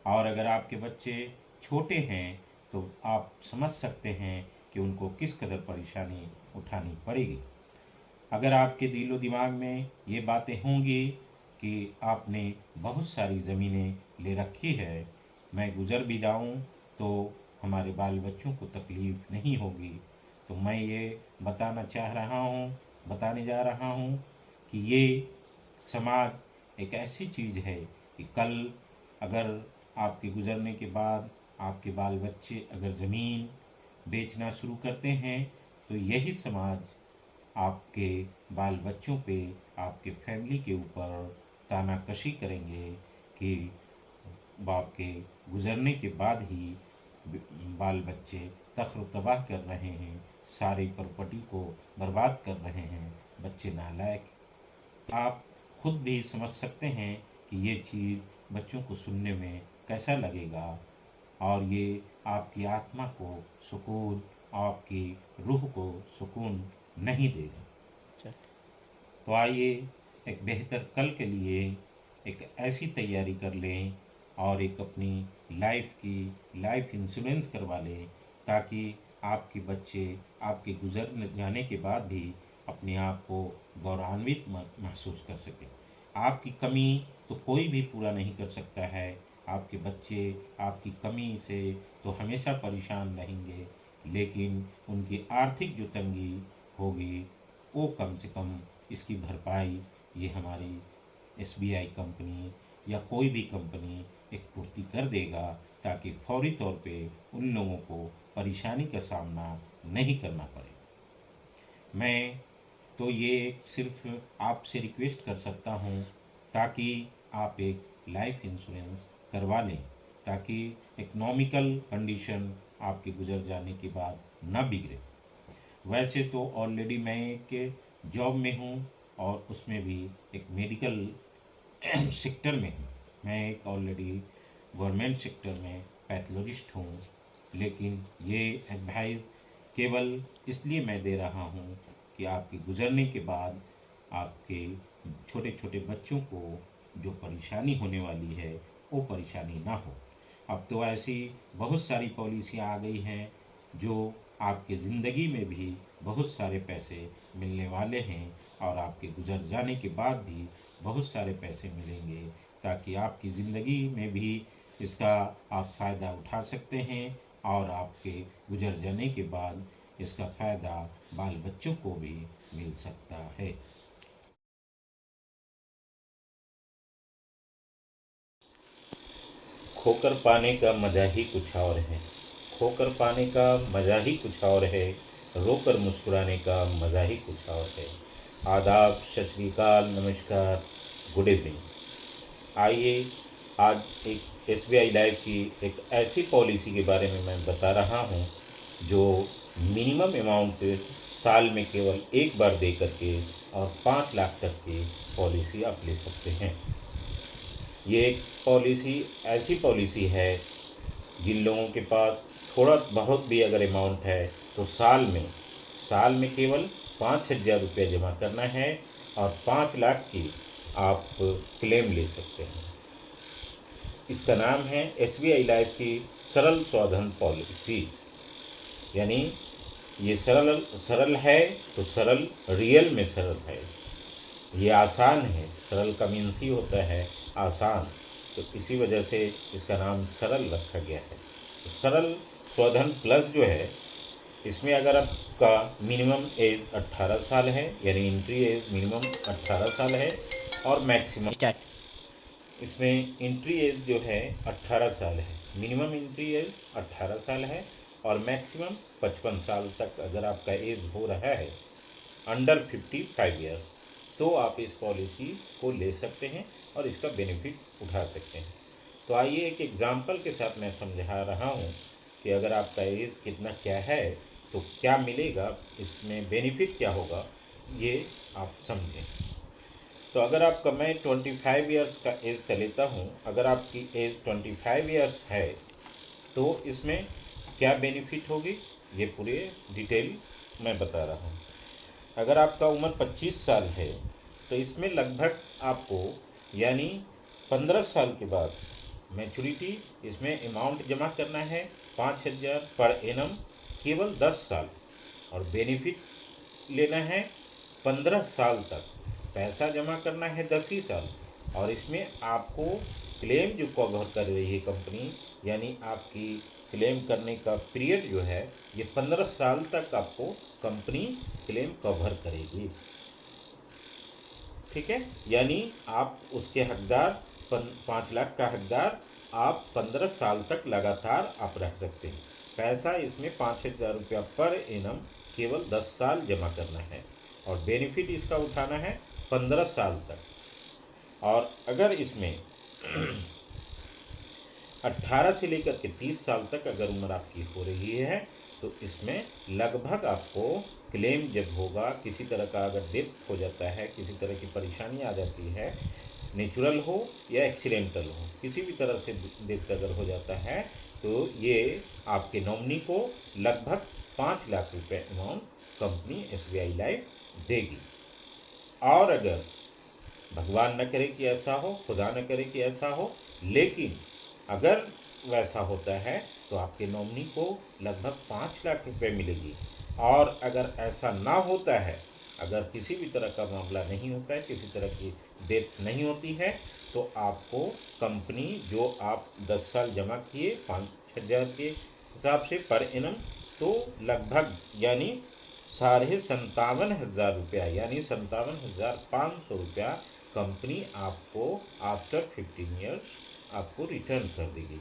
A: और अगर आपके बच्चे छोटे हैं तो आप समझ सकते हैं कि उनको किस कदर परेशानी उठानी पड़ेगी। अगर आपके दिलो दिमाग में ये बातें होंगी कि आपने बहुत सारी ज़मीनें ले रखी है, मैं गुज़र भी जाऊं तो हमारे बाल बच्चों को तकलीफ़ नहीं होगी, तो मैं ये बताने जा रहा हूँ कि ये समाज एक ऐसी चीज़ है कि कल अगर आपके गुज़रने के बाद आपके बाल बच्चे अगर ज़मीन बेचना शुरू करते हैं, तो यही समाज आपके बाल बच्चों पे, आपके फैमिली के ऊपर तानाकशी करेंगे कि बाप के गुज़रने के बाद ही बाल बच्चे तख्र तबाह कर रहे हैं, सारी प्रॉपर्टी को बर्बाद कर रहे हैं, बच्चे नालायक। आप खुद भी समझ सकते हैं कि ये चीज़ बच्चों को सुनने में कैसा लगेगा, और ये आपकी आत्मा को सुकून, आपकी रूह को सुकून नहीं देगा। तो आइए एक बेहतर कल के लिए एक ऐसी तैयारी कर लें और एक अपनी लाइफ इंश्योरेंस करवा लें, ताकि आपके बच्चे आपके गुजर जाने के बाद भी अपने आप को गौरवान्वित महसूस कर सकें। आपकी कमी तो कोई भी पूरा नहीं कर सकता है, आपके बच्चे आपकी कमी से तो हमेशा परेशान रहेंगे, लेकिन उनकी आर्थिक जो तंगी होगी वो कम से कम इसकी भरपाई ये हमारी एसबीआई कंपनी या कोई भी कंपनी एक पूर्ति कर देगा, ताकि फौरी तौर पे उन लोगों को परेशानी का सामना नहीं करना पड़े। मैं तो ये सिर्फ आपसे रिक्वेस्ट कर सकता हूँ, ताकि आप एक लाइफ इंश्योरेंस करवा लें, ताकि इकोनॉमिकल कंडीशन आपके गुजर जाने के बाद न बिगड़े। वैसे तो ऑलरेडी मैं एक जॉब में हूँ और उसमें भी एक मेडिकल सेक्टर में हूँ। मैं एक ऑलरेडी गवर्नमेंट सेक्टर में पैथोलॉजिस्ट हूँ, लेकिन ये एडवाइस केवल इसलिए मैं दे रहा हूँ कि आपके गुजरने के बाद आपके छोटे छोटे बच्चों को जो परेशानी होने वाली है वो परेशानी ना हो। अब तो ऐसी बहुत सारी पॉलिसियाँ आ गई हैं जो आपके ज़िंदगी में भी बहुत सारे पैसे मिलने वाले हैं, और आपके गुजर जाने के बाद भी बहुत सारे पैसे मिलेंगे, ताकि आपकी ज़िंदगी में भी इसका आप फ़ायदा उठा सकते हैं, और आपके गुजर जाने के बाद इसका फ़ायदा बाल बच्चों को भी मिल सकता है। खोकर पाने का मज़ा ही कुछ और है, खोकर पाने का मज़ा ही कुछ और है, रोकर मुस्कुराने का मज़ा ही कुछ और है। आदाब, सत श्री अकाल, नमस्कार, गुड इवनिंग। आइए आज एक एसबीआई लाइफ की एक ऐसी पॉलिसी के बारे में मैं बता रहा हूं जो मिनिमम अमाउंट साल में केवल एक बार दे करके और 5 लाख तक की पॉलिसी आप ले सकते हैं। ये एक पॉलिसी ऐसी पॉलिसी है जिन लोगों के पास थोड़ा बहुत भी अगर अमाउंट है तो साल में केवल 5,000 रुपये जमा करना है और 5 लाख की आप क्लेम ले सकते हैं। इसका नाम है एसबीआई लाइफ की सरल स्वाधन पॉलिसी। यानी ये सरल है तो सरल रियल में सरल है, ये आसान है। सरल का मीन्स ही होता है आसान, तो इसी वजह से इसका नाम सरल रखा गया है। तो सरल स्वाधन प्लस जो है, इसमें अगर आपका मिनिमम एज 18 साल है, यानी एंट्री एज मिनिमम 18 साल है, और मैक्सिमम इसमें एंट्री एज जो है 18 साल है, मिनिमम एंट्री एज 18 साल है, और मैक्सिमम 55 साल तक अगर आपका एज हो रहा है अंडर 55 ईयर्स, तो आप इस पॉलिसी को ले सकते हैं और इसका बेनिफिट उठा सकते हैं। तो आइए एक एग्जाम्पल के साथ मैं समझा रहा हूँ कि अगर आपका एज कितना क्या है तो क्या मिलेगा, इसमें बेनिफिट क्या होगा, ये आप समझें। तो अगर आपका मैं 25 ईयर्स का एज का लेता हूँ, अगर आपकी एज 25 ईयर्स है तो इसमें क्या बेनिफिट होगी, ये पूरे डिटेल मैं बता रहा हूँ। अगर आपका उम्र 25 साल है तो इसमें लगभग आपको यानी 15 साल के बाद मैच्योरिटी इसमें अमाउंट जमा करना है 5,000 पर एनम केवल 10 साल, और बेनिफिट लेना है 15 साल तक, पैसा जमा करना है 10 ही साल, और इसमें आपको क्लेम जो कवर कर रही है कंपनी, यानी आपकी क्लेम करने का पीरियड जो है ये 15 साल तक आपको कंपनी क्लेम कवर करेगी। ठीक है, यानी आप उसके हकदार 5 लाख का हकदार आप 15 साल तक लगातार आप रख सकते हैं। पैसा इसमें 5,000 रुपया पर एनम केवल 10 साल जमा करना है, और बेनिफिट इसका उठाना है 15 साल तक। और अगर इसमें 18 से लेकर के 30 साल तक अगर उम्र आपकी हो रही है तो इसमें लगभग आपको क्लेम जब होगा, किसी तरह का अगर डेथ हो जाता है, किसी तरह की परेशानी आ जाती है, नेचुरल हो या एक्सीडेंटल हो, किसी भी तरह से डेथ अगर हो जाता है तो ये आपके नॉमिनी को लगभग 5 लाख रुपए अमाउंट कंपनी SBI लाइफ देगी। और अगर भगवान न करे कि ऐसा हो, खुदा न करे कि ऐसा हो, लेकिन अगर वैसा होता है तो आपके नॉमिनी को लगभग 5 लाख रुपए मिलेगी। और अगर ऐसा ना होता है, अगर किसी भी तरह का मामला नहीं होता है, किसी तरह की डेथ नहीं होती है, तो आपको कंपनी जो आप 10 साल जमा किए 5,000 के हिसाब से पर एनम, तो लगभग यानी 57,500 रुपया यानी 57,500 रुपया कंपनी आपको आफ्टर 15 ईयर्स आपको रिटर्न कर देगी।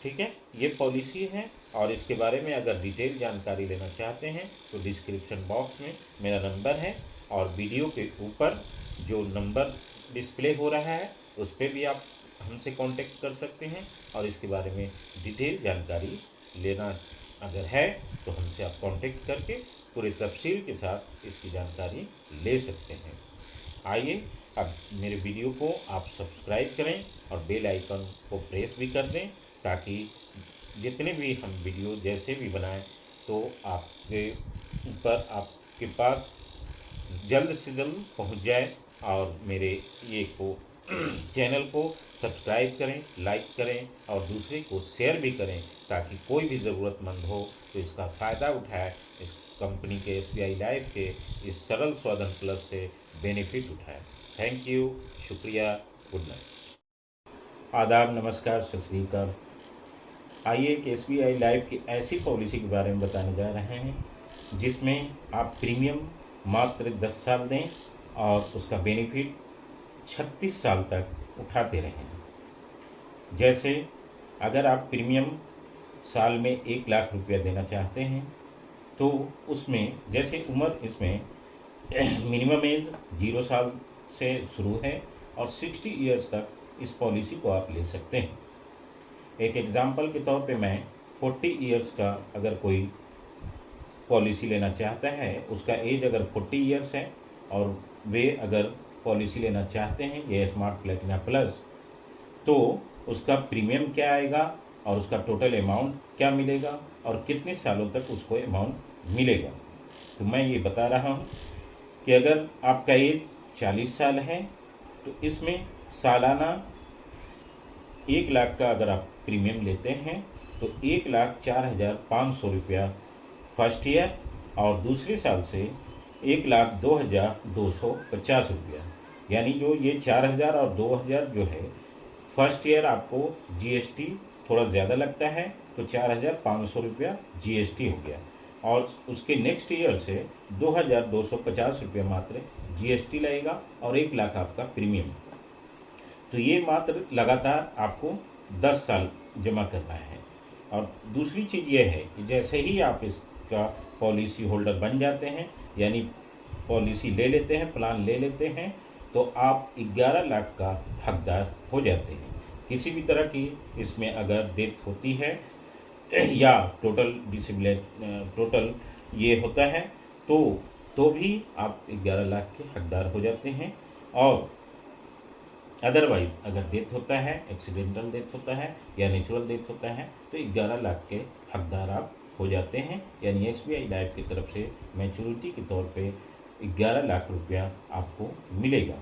A: ठीक है, ये पॉलिसी है। और इसके बारे में अगर डिटेल जानकारी लेना चाहते हैं तो डिस्क्रिप्शन बॉक्स में मेरा नंबर है, और वीडियो के ऊपर जो नंबर डिस्प्ले हो रहा है उस पर भी आप हमसे कांटेक्ट कर सकते हैं, और इसके बारे में डिटेल जानकारी लेना अगर है तो हमसे आप कांटेक्ट करके पूरे तफसील के साथ इसकी जानकारी ले सकते हैं। आइए अब मेरे वीडियो को आप सब्सक्राइब करें और बेल आइकन को प्रेस भी कर दें, ताकि जितने भी हम वीडियो जैसे भी बनाएं तो आपके ऊपर आपके पास जल्द से जल्द पहुंच जाए। और मेरे ये को चैनल को सब्सक्राइब करें, लाइक करें और दूसरे को शेयर भी करें, ताकि कोई भी ज़रूरतमंद हो तो इसका फ़ायदा उठाए, इस कंपनी के SBI लाइफ के इस सरल स्वाधन प्लस से बेनिफिट उठाए। थैंक यू, शुक्रिया, गुड नाइट। आदाब, नमस्कार, सत श्री अकाल। आइए कि SBI लाइफ की ऐसी पॉलिसी के बारे में बताने जा रहे हैं जिसमें आप प्रीमियम मात्र 10 साल दें और उसका बेनिफिट 36 साल तक उठाते रहें। जैसे अगर आप प्रीमियम साल में 1 लाख रुपया देना चाहते हैं तो उसमें जैसे उम्र इसमें मिनिमम एज 0 साल से शुरू है और 60 ईयर्स तक इस पॉलिसी को आप ले सकते हैं। एक एग्जांपल के तौर पे मैं 40 ईयर्स का अगर कोई पॉलिसी लेना चाहता है, उसका एज अगर 40 ईयर्स है और वे अगर पॉलिसी लेना चाहते हैं ये स्मार्ट प्लेटिना प्लस, तो उसका प्रीमियम क्या आएगा और उसका टोटल अमाउंट क्या मिलेगा और कितने सालों तक उसको अमाउंट मिलेगा। तो मैं ये बता रहा हूँ कि अगर आपका एज 40 साल है तो इसमें सालाना 1 लाख का अगर आप प्रीमियम लेते हैं तो 1,04,500 रुपया फर्स्ट ईयर और दूसरे साल से 1,02,250 रुपया, यानी जो ये 4,000 और 2,000 जो है फर्स्ट ईयर आपको GST थोड़ा ज़्यादा लगता है तो 4,500 रुपया GST हो गया, और उसके नेक्स्ट ईयर से 2,250 रुपया मात्र GST लगेगा और 1 लाख आपका प्रीमियम। तो ये मात्र लगातार आपको 10 साल जमा करना है। और दूसरी चीज़ ये है कि जैसे ही आप इसका पॉलिसी होल्डर बन जाते हैं, यानी पॉलिसी ले लेते हैं, प्लान ले लेते हैं, तो आप 11 लाख का हकदार हो जाते हैं। किसी भी तरह की इसमें अगर डेथ होती है या टोटल टोटल ये होता है, तो भी आप 11 लाख के हकदार हो जाते हैं। और अदरवाइज अगर डेथ होता है, एक्सीडेंटल डेथ होता है या नेचुरल डेथ होता है, तो 11 लाख के हकदार आप हो जाते हैं। यानी SBI लाइफ की तरफ से मैच्योरिटी के तौर पे 11 लाख रुपया आपको मिलेगा।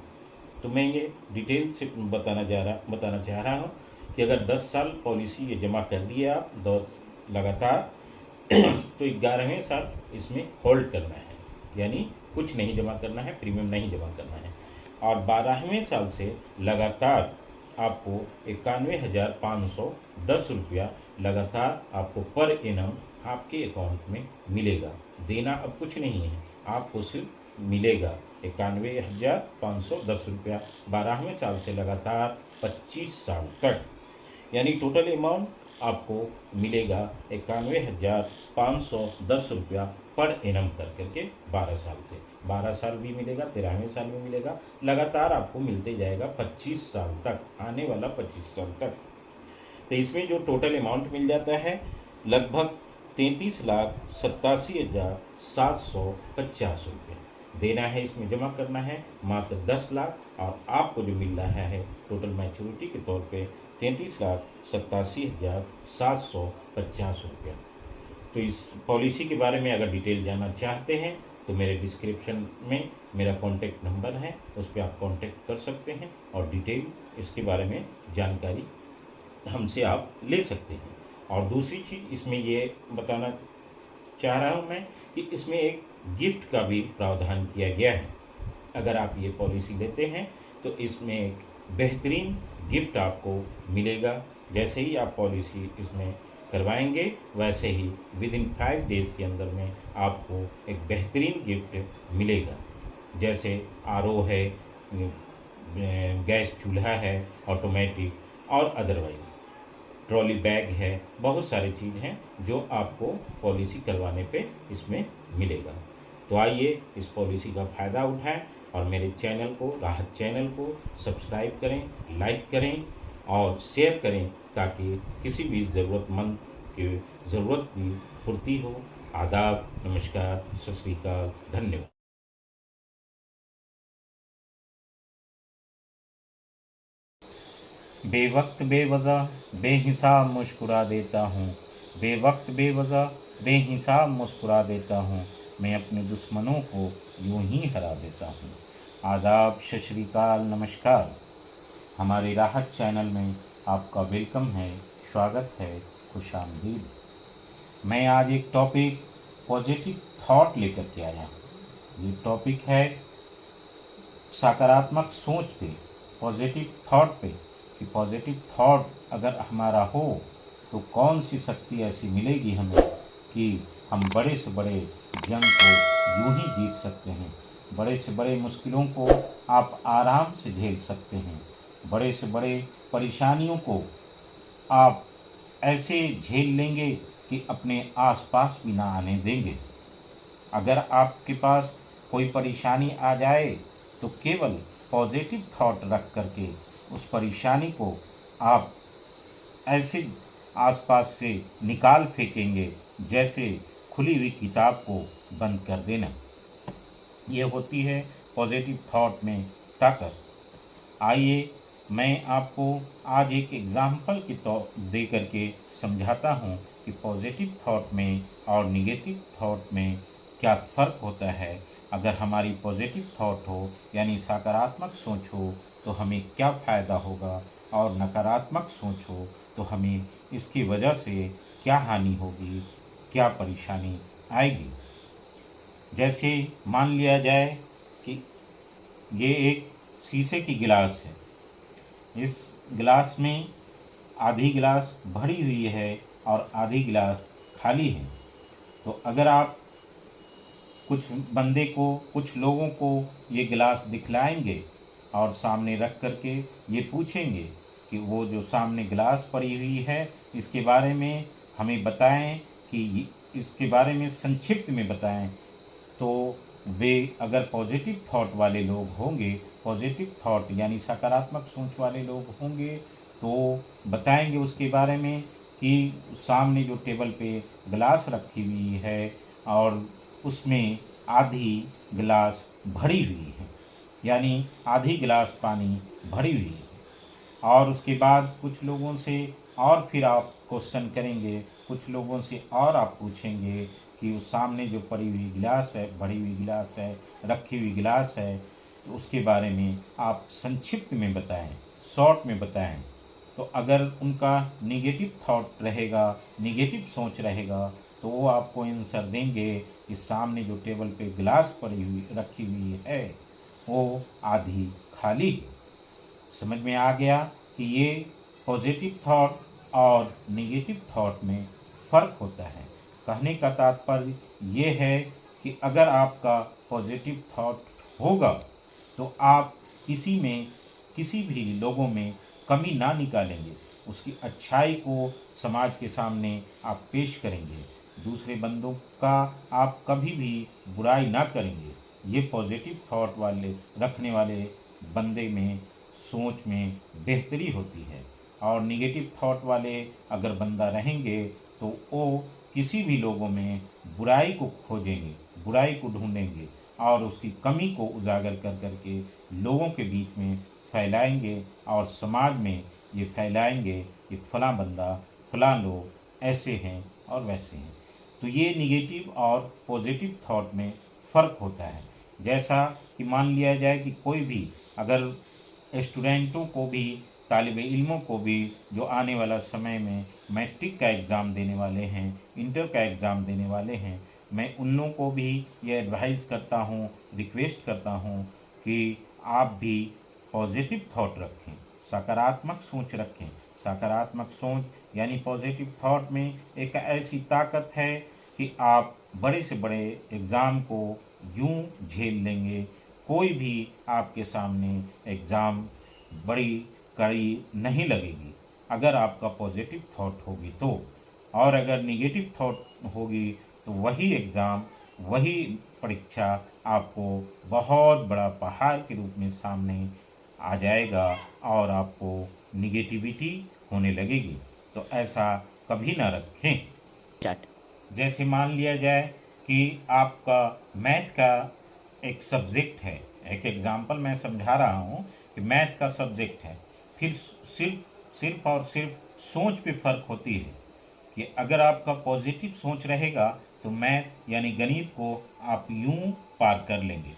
A: तो मैं ये डिटेल से बताना चाह रहा हूँ कि अगर 10 साल पॉलिसी ये जमा कर दिए आप दो लगातार तो 11वें साल इसमें होल्ड करना है, यानी कुछ नहीं जमा करना है, प्रीमियम नहीं जमा करना है। और 12वें साल से लगातार आपको 91,510 रुपया लगातार आपको पर एनम आपके अकाउंट में मिलेगा। देना अब कुछ नहीं है, आपको सिर्फ मिलेगा 91,510 रुपया 12वें साल से लगातार 25 साल तक। यानी टोटल अमाउंट आपको मिलेगा 91,510 रुपया पर एनम करके 12 साल से। 12 साल भी मिलेगा, 13वें साल भी मिलेगा, लगातार आपको मिलते जाएगा 25 साल तक, आने वाला 25 साल तक। तो इसमें जो टोटल अमाउंट मिल जाता है लगभग 33,87,750 रुपये देना है, इसमें जमा करना है मात्र 10 लाख। और आपको जो मिल रहा है टोटल मैच्योरिटी के तौर पे 33,87,750 रुपया। तो इस पॉलिसी के बारे में अगर डिटेल जानना चाहते हैं तो मेरे डिस्क्रिप्शन में मेरा कॉन्टैक्ट नंबर है, उस पर आप कॉन्टैक्ट कर सकते हैं और डिटेल इसके बारे में जानकारी हमसे आप ले सकते हैं। और दूसरी चीज़ इसमें ये बताना चाह रहा हूँ मैं कि इसमें एक गिफ्ट का भी प्रावधान किया गया है। अगर आप ये पॉलिसी लेते हैं तो इसमें एक बेहतरीन गिफ्ट आपको मिलेगा। जैसे ही आप पॉलिसी इसमें करवाएंगे वैसे ही विद इन 5 डेज के अंदर में आपको एक बेहतरीन गिफ्ट मिलेगा। जैसे RO है, गैस चूल्हा है ऑटोमेटिक, और अदरवाइज ट्रॉली बैग है, बहुत सारी चीज़ हैं जो आपको पॉलिसी करवाने पे इसमें मिलेगा। तो आइए इस पॉलिसी का फ़ायदा उठाएं और मेरे चैनल को, राहत चैनल को सब्सक्राइब करें, लाइक करें और शेयर करें ताकि किसी भी ज़रूरतमंद की ज़रूरत की पूर्ति हो। आदाब, नमस्कार, सत श्री अकाल, धन्यवाद। बेवक्त बेवजह बेहिसाब मुस्कुरा देता हूँ, बेवक्त बेवजह बेहिसाब मुस्कुरा देता हूँ, मैं अपने दुश्मनों को यूं ही हरा देता हूँ। आदाब, सत श्री अकाल, नमस्कार। हमारे राहत चैनल में आपका वेलकम है, स्वागत है, खुशामदीद। मैं आज एक टॉपिक पॉजिटिव थॉट लेकर के आया हूँ। ये टॉपिक है सकारात्मक सोच पे, पॉजिटिव थॉट पे, कि पॉजिटिव थॉट अगर हमारा हो तो कौन सी शक्ति ऐसी मिलेगी हमें कि हम बड़े से बड़े जंग को यूं ही जीत सकते हैं, बड़े से बड़े मुश्किलों को आप आराम से झेल सकते हैं, बड़े से बड़े परेशानियों को आप ऐसे झेल लेंगे कि अपने आसपास भी ना आने देंगे। अगर आपके पास कोई परेशानी आ जाए तो केवल पॉजिटिव थॉट रख करके उस परेशानी को आप ऐसे आसपास से निकाल फेंकेंगे जैसे खुली हुई किताब को बंद कर देना। ये होती है पॉजिटिव थॉट में ताकत। आइए मैं आपको आज एक एग्जाम्पल के तौर दे करके समझाता हूँ कि पॉजिटिव थॉट में और निगेटिव थॉट में क्या फ़र्क होता है। अगर हमारी पॉजिटिव थॉट हो यानी सकारात्मक सोच हो तो हमें क्या फ़ायदा होगा, और नकारात्मक सोच हो तो हमें इसकी वजह से क्या हानि होगी, क्या परेशानी आएगी। जैसे मान लिया जाए कि ये एक शीशे की गिलास है, इस गिलास में आधी गिलास भरी हुई है और आधी गिलास खाली है। तो अगर आप कुछ बंदे को, कुछ लोगों को ये गिलास दिखलाएंगे और सामने रख करके ये पूछेंगे कि वो जो सामने गिलास पड़ी हुई है इसके बारे में हमें बताएं, कि इसके बारे में संक्षिप्त में बताएं, तो वे अगर पॉजिटिव थॉट वाले लोग होंगे, पॉजिटिव थॉट यानी सकारात्मक सोच वाले लोग होंगे, तो बताएंगे उसके बारे में कि सामने जो टेबल पे गिलास रखी हुई है और उसमें आधी गिलास भरी हुई है, यानी आधी गिलास पानी भरी हुई है। और उसके बाद कुछ लोगों से और फिर आप क्वेश्चन करेंगे, कुछ लोगों से और आप पूछेंगे कि उस सामने जो पड़ी हुई गिलास है, भरी हुई गिलास है, रखी हुई गिलास है, तो उसके बारे में आप संक्षिप्त में बताएं, शॉर्ट में बताएं। तो अगर उनका निगेटिव थॉट रहेगा, निगेटिव सोच रहेगा, तो वो आपको आंसर देंगे कि सामने जो टेबल पे गिलास पड़ी हुई रखी हुई है वो आधी खाली है। समझ में आ गया कि ये पॉजिटिव थॉट और निगेटिव थॉट में फ़र्क होता है। कहने का तात्पर्य ये है कि अगर आपका पॉजिटिव थॉट होगा तो आप किसी भी लोगों में कमी ना निकालेंगे, उसकी अच्छाई को समाज के सामने आप पेश करेंगे, दूसरे बंदों का आप कभी भी बुराई ना करेंगे। ये पॉजिटिव थॉट वाले रखने वाले बंदे में सोच में बेहतरी होती है। और निगेटिव थॉट वाले अगर बंदा रहेंगे तो वो किसी भी लोगों में बुराई को खोजेंगे, बुराई को ढूंढेंगे और उसकी कमी को उजागर कर करके लोगों के बीच में फैलाएंगे और समाज में ये फैलाएंगे कि फला बंदा, फला लोग ऐसे हैं और वैसे हैं। तो ये निगेटिव और पॉजिटिव थॉट में फ़र्क होता है। जैसा कि मान लिया जाए कि कोई भी अगर स्टूडेंटों को भी, तालिब इल्मों को भी जो आने वाला समय में मैट्रिक का एग्ज़ाम देने वाले हैं, इंटर का एग्ज़ाम देने वाले हैं, मैं उन लोगों को भी ये एडवाइस करता हूँ, रिक्वेस्ट करता हूँ कि आप भी पॉजिटिव थॉट रखें, सकारात्मक सोच रखें। सकारात्मक सोच यानी पॉजिटिव थॉट में एक ऐसी ताकत है कि आप बड़े से बड़े एग्ज़ाम को यूं झेल लेंगे। कोई भी आपके सामने एग्ज़ाम बड़ी कड़ी नहीं लगेगी अगर आपका पॉजिटिव थॉट होगी तो। और अगर निगेटिव थॉट होगी तो वही एग्ज़ाम, वही परीक्षा आपको बहुत बड़ा पहाड़ के रूप में सामने आ जाएगा और आपको निगेटिविटी होने लगेगी। तो ऐसा कभी ना रखें। जैसे मान लिया जाए कि आपका मैथ का एक सब्जेक्ट है, एक एग्जाम्पल मैं समझा रहा हूँ कि मैथ का सब्जेक्ट है, फिर सिर्फ और सिर्फ सोच पे फर्क होती है कि अगर आपका पॉजिटिव सोच रहेगा तो मैथ यानी गणित को आप यूं पार कर लेंगे।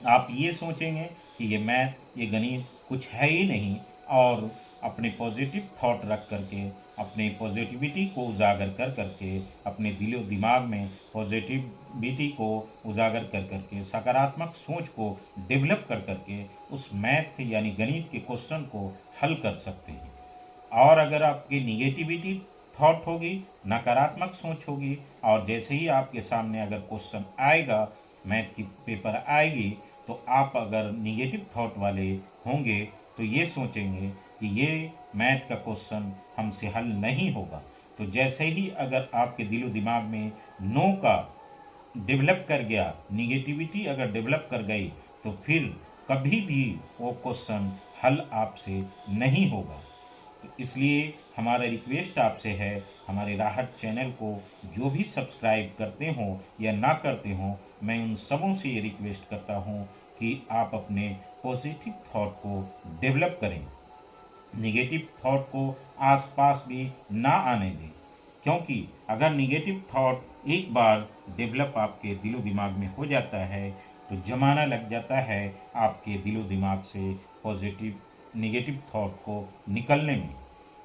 A: आप ये सोचेंगे कि ये मैथ, ये गणित कुछ है ही नहीं, और अपने पॉजिटिव थॉट रख करके, अपने पॉजिटिविटी को उजागर कर करके, अपने दिलो दिमाग में पॉजिटिविटी को उजागर कर करके, सकारात्मक सोच को डेवलप कर करके उस मैथ यानी गणित के क्वेश्चन को हल कर सकते हैं। और अगर आपकी निगेटिविटी थॉट होगी, नकारात्मक सोच होगी, और जैसे ही आपके सामने अगर क्वेश्चन आएगा, मैथ की पेपर आएगी, तो आप अगर निगेटिव थॉट वाले होंगे तो ये सोचेंगे कि ये मैथ का क्वेश्चन हमसे हल नहीं होगा। तो जैसे ही अगर आपके दिलो दिमाग में नो का डेवलप कर गया, निगेटिविटी अगर डेवलप कर गई, तो फिर कभी भी वो क्वेश्चन हल आपसे नहीं होगा। तो इसलिए हमारा रिक्वेस्ट आपसे है, हमारे राहत चैनल को जो भी सब्सक्राइब करते हो या ना करते हो, मैं उन सबों से ये रिक्वेस्ट करता हूँ कि आप अपने पॉजिटिव थॉट को डेवलप करें, निगेटिव थॉट को आसपास भी ना आने दें। क्योंकि अगर निगेटिव थॉट एक बार डेवलप आपके दिलो दिमाग में हो जाता है तो जमाना लग जाता है आपके दिलो दिमाग से निगेटिव थॉट को निकलने में।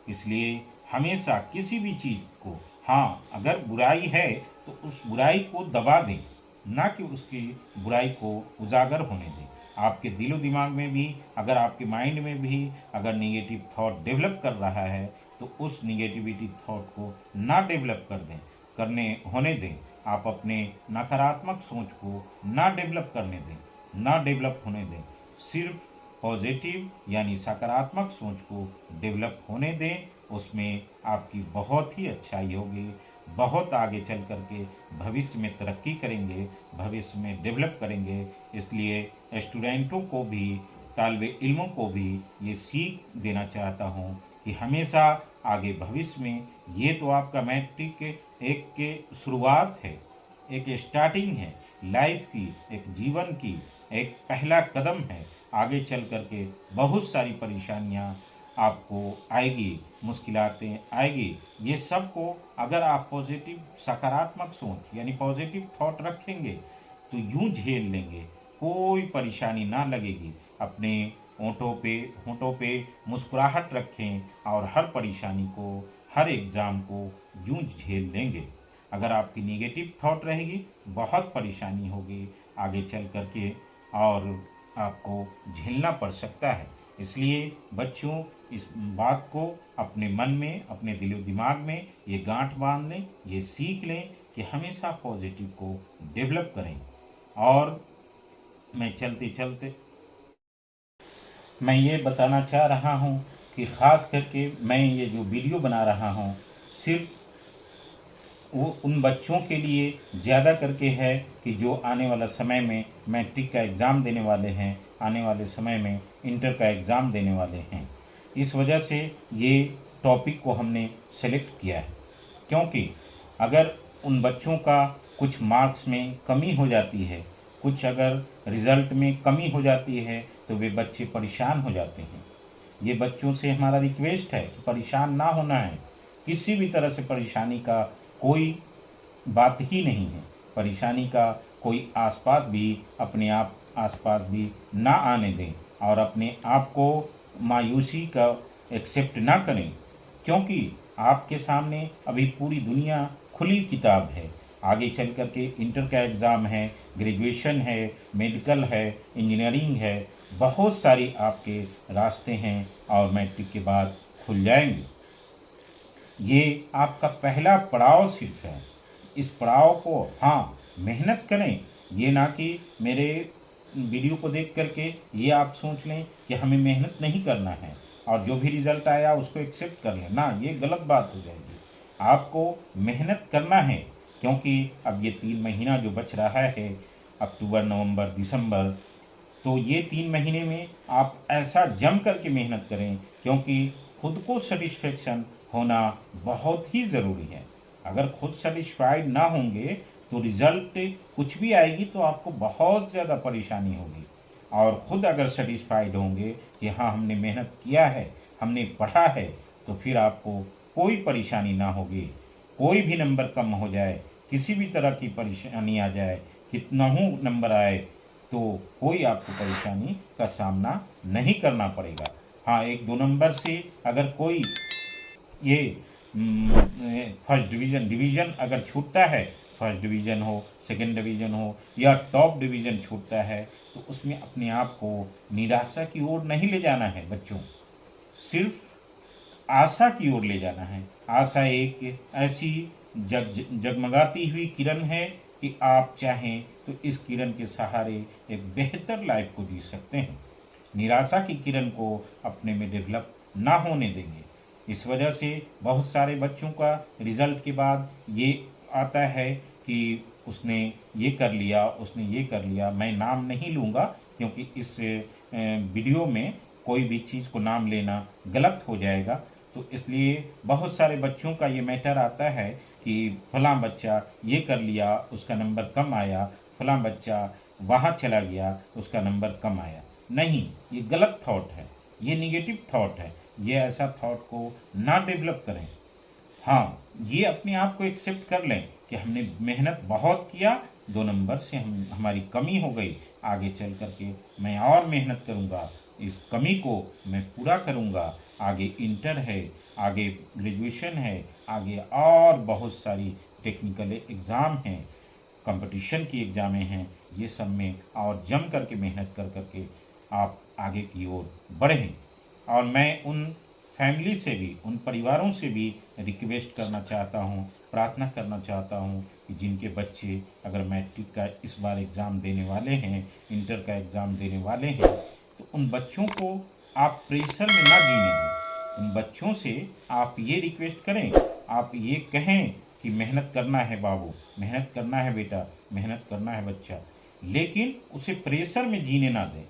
A: इसलिए हमेशा किसी भी चीज़ को, हाँ अगर बुराई है तो उस बुराई को दबा दें, ना कि उसकी बुराई को उजागर होने दें। आपके दिलो दिमाग में भी, अगर आपके माइंड में भी अगर निगेटिव थॉट डेवलप कर रहा है तो उस निगेटिविटी थॉट को ना डेवलप करने होने दें। आप अपने नकारात्मक सोच को ना डेवलप करने दें, ना डेवलप होने दें। सिर्फ पॉजिटिव यानी सकारात्मक सोच को डेवलप होने दें, उसमें आपकी बहुत ही अच्छाई होगी, बहुत आगे चल करके भविष्य में तरक्की करेंगे, भविष्य में डेवलप करेंगे। इसलिए स्टूडेंटों को भी, तालिबे इल्मों को भी ये सीख देना चाहता हूँ कि हमेशा आगे भविष्य में। ये तो आपका मैट्रिक एक के शुरुआत है, एक स्टार्टिंग है लाइफ की, एक जीवन की एक पहला कदम है। आगे चल कर के बहुत सारी परेशानियां आपको आएगी, मुश्किलातें आएगी। ये सब को अगर आप पॉजिटिव सकारात्मक सोच यानी पॉजिटिव थॉट रखेंगे तो यूं झेल लेंगे, कोई परेशानी ना लगेगी। अपने होंठों पे मुस्कुराहट रखें और हर परेशानी को, हर एग्ज़ाम को यूं झेल लेंगे। अगर आपकी निगेटिव थॉट रहेगी बहुत परेशानी होगी आगे चल करके और आपको झेलना पड़ सकता है। इसलिए बच्चों इस बात को अपने मन में, अपने दिलो दिमाग में ये गांठ बांध लें, ये सीख लें कि हमेशा पॉजिटिव को डेवलप करें। और मैं चलते चलते मैं ये बताना चाह रहा हूँ कि ख़ास करके मैं ये जो वीडियो बना रहा हूँ सिर्फ वो उन बच्चों के लिए ज़्यादा करके है कि जो आने वाला समय में मैट्रिक का एग्ज़ाम देने वाले हैं, आने वाले समय में इंटर का एग्ज़ाम देने वाले हैं। इस वजह से ये टॉपिक को हमने सेलेक्ट किया है, क्योंकि अगर उन बच्चों का कुछ मार्क्स में कमी हो जाती है, कुछ अगर रिज़ल्ट में कमी हो जाती है तो वे बच्चे परेशान हो जाते हैं। ये बच्चों से हमारा रिक्वेस्ट है कि परेशान ना होना है। किसी भी तरह से परेशानी का कोई बात ही नहीं है। परेशानी का कोई आसपास भी, अपने आप आसपास भी ना आने दें और अपने आप को मायूसी का एक्सेप्ट ना करें, क्योंकि आपके सामने अभी पूरी दुनिया खुली किताब है। आगे चल कर के इंटर का एग्ज़ाम है, ग्रेजुएशन है, मेडिकल है, इंजीनियरिंग है, बहुत सारी आपके रास्ते हैं और मैट्रिक के बाद खुल जाएंगे। ये आपका पहला पड़ाव सिर्फ है। इस पड़ाव को हाँ मेहनत करें। ये ना कि मेरे वीडियो को देख करके ये आप सोच लें कि हमें मेहनत नहीं करना है और जो भी रिज़ल्ट आया उसको एक्सेप्ट कर लें, ना, ये गलत बात हो जाएगी। आपको मेहनत करना है, क्योंकि अब ये 3 महीना जो बच रहा है, अक्टूबर, नवंबर, दिसंबर, तो ये 3 महीने में आप ऐसा जम करके मेहनत करें, क्योंकि खुद को सेटिस्फेक्शन होना बहुत ही ज़रूरी है। अगर खुद सेटिस्फाइड ना होंगे तो रिज़ल्ट कुछ भी आएगी तो आपको बहुत ज़्यादा परेशानी होगी। और ख़ुद अगर सेटिस्फाइड होंगे कि हाँ हमने मेहनत किया है, हमने पढ़ा है, तो फिर आपको कोई परेशानी ना होगी। कोई भी नंबर कम हो जाए, किसी भी तरह की परेशानी आ जाए, कितना ही नंबर आए, तो कोई आपको परेशानी का सामना नहीं करना पड़ेगा। हाँ, 1-2 नंबर से अगर कोई ये फर्स्ट डिवीज़न अगर छूटता है, फर्स्ट डिवीज़न हो, सेकंड डिवीज़न हो या टॉप डिवीज़न छूटता है, तो उसमें अपने आप को निराशा की ओर नहीं ले जाना है बच्चों, सिर्फ आशा की ओर ले जाना है। आशा एक ऐसी जगमगाती हुई किरण है कि आप चाहें तो इस किरण के सहारे एक बेहतर लाइफ को जी सकते हैं। निराशा की किरण को अपने में डेवलप ना होने देंगे। इस वजह से बहुत सारे बच्चों का रिज़ल्ट के बाद ये आता है कि उसने ये कर लिया, उसने ये कर लिया। मैं नाम नहीं लूँगा, क्योंकि इस वीडियो में कोई भी चीज़ को नाम लेना गलत हो जाएगा। तो इसलिए बहुत सारे बच्चों का ये मैटर आता है कि फलां बच्चा ये कर लिया, उसका नंबर कम आया, फलां बच्चा वहाँ चला गया, उसका नंबर कम आया। नहीं, ये गलत थॉट है, ये निगेटिव थॉट है। ये ऐसा थॉट को ना डेवलप करें। हाँ, ये अपने आप को एक्सेप्ट कर लें कि हमने मेहनत बहुत किया, 2 नंबर से हमारी कमी हो गई, आगे चल कर के मैं और मेहनत करूँगा, इस कमी को मैं पूरा करूँगा। आगे इंटर है, आगे ग्रेजुएशन है, आगे और बहुत सारी टेक्निकल एग्ज़ाम हैं, कंपटीशन की एग्ज़ामें हैं। ये सब में और जम करके मेहनत कर करके आप आगे की ओर बढ़ें। और मैं उन फैमिली से भी, उन परिवारों से भी रिक्वेस्ट करना चाहता हूँ, प्रार्थना करना चाहता हूँ कि जिनके बच्चे अगर मैट्रिक का इस बार एग्ज़ाम देने वाले हैं, इंटर का एग्ज़ाम देने वाले हैं, तो उन बच्चों को आप प्रेशर में ना जीने दें। उन बच्चों से आप ये रिक्वेस्ट करें, आप ये कहें कि मेहनत करना है बाबू, मेहनत करना है बेटा, मेहनत करना है बच्चा, लेकिन उसे प्रेशर में जीने ना दें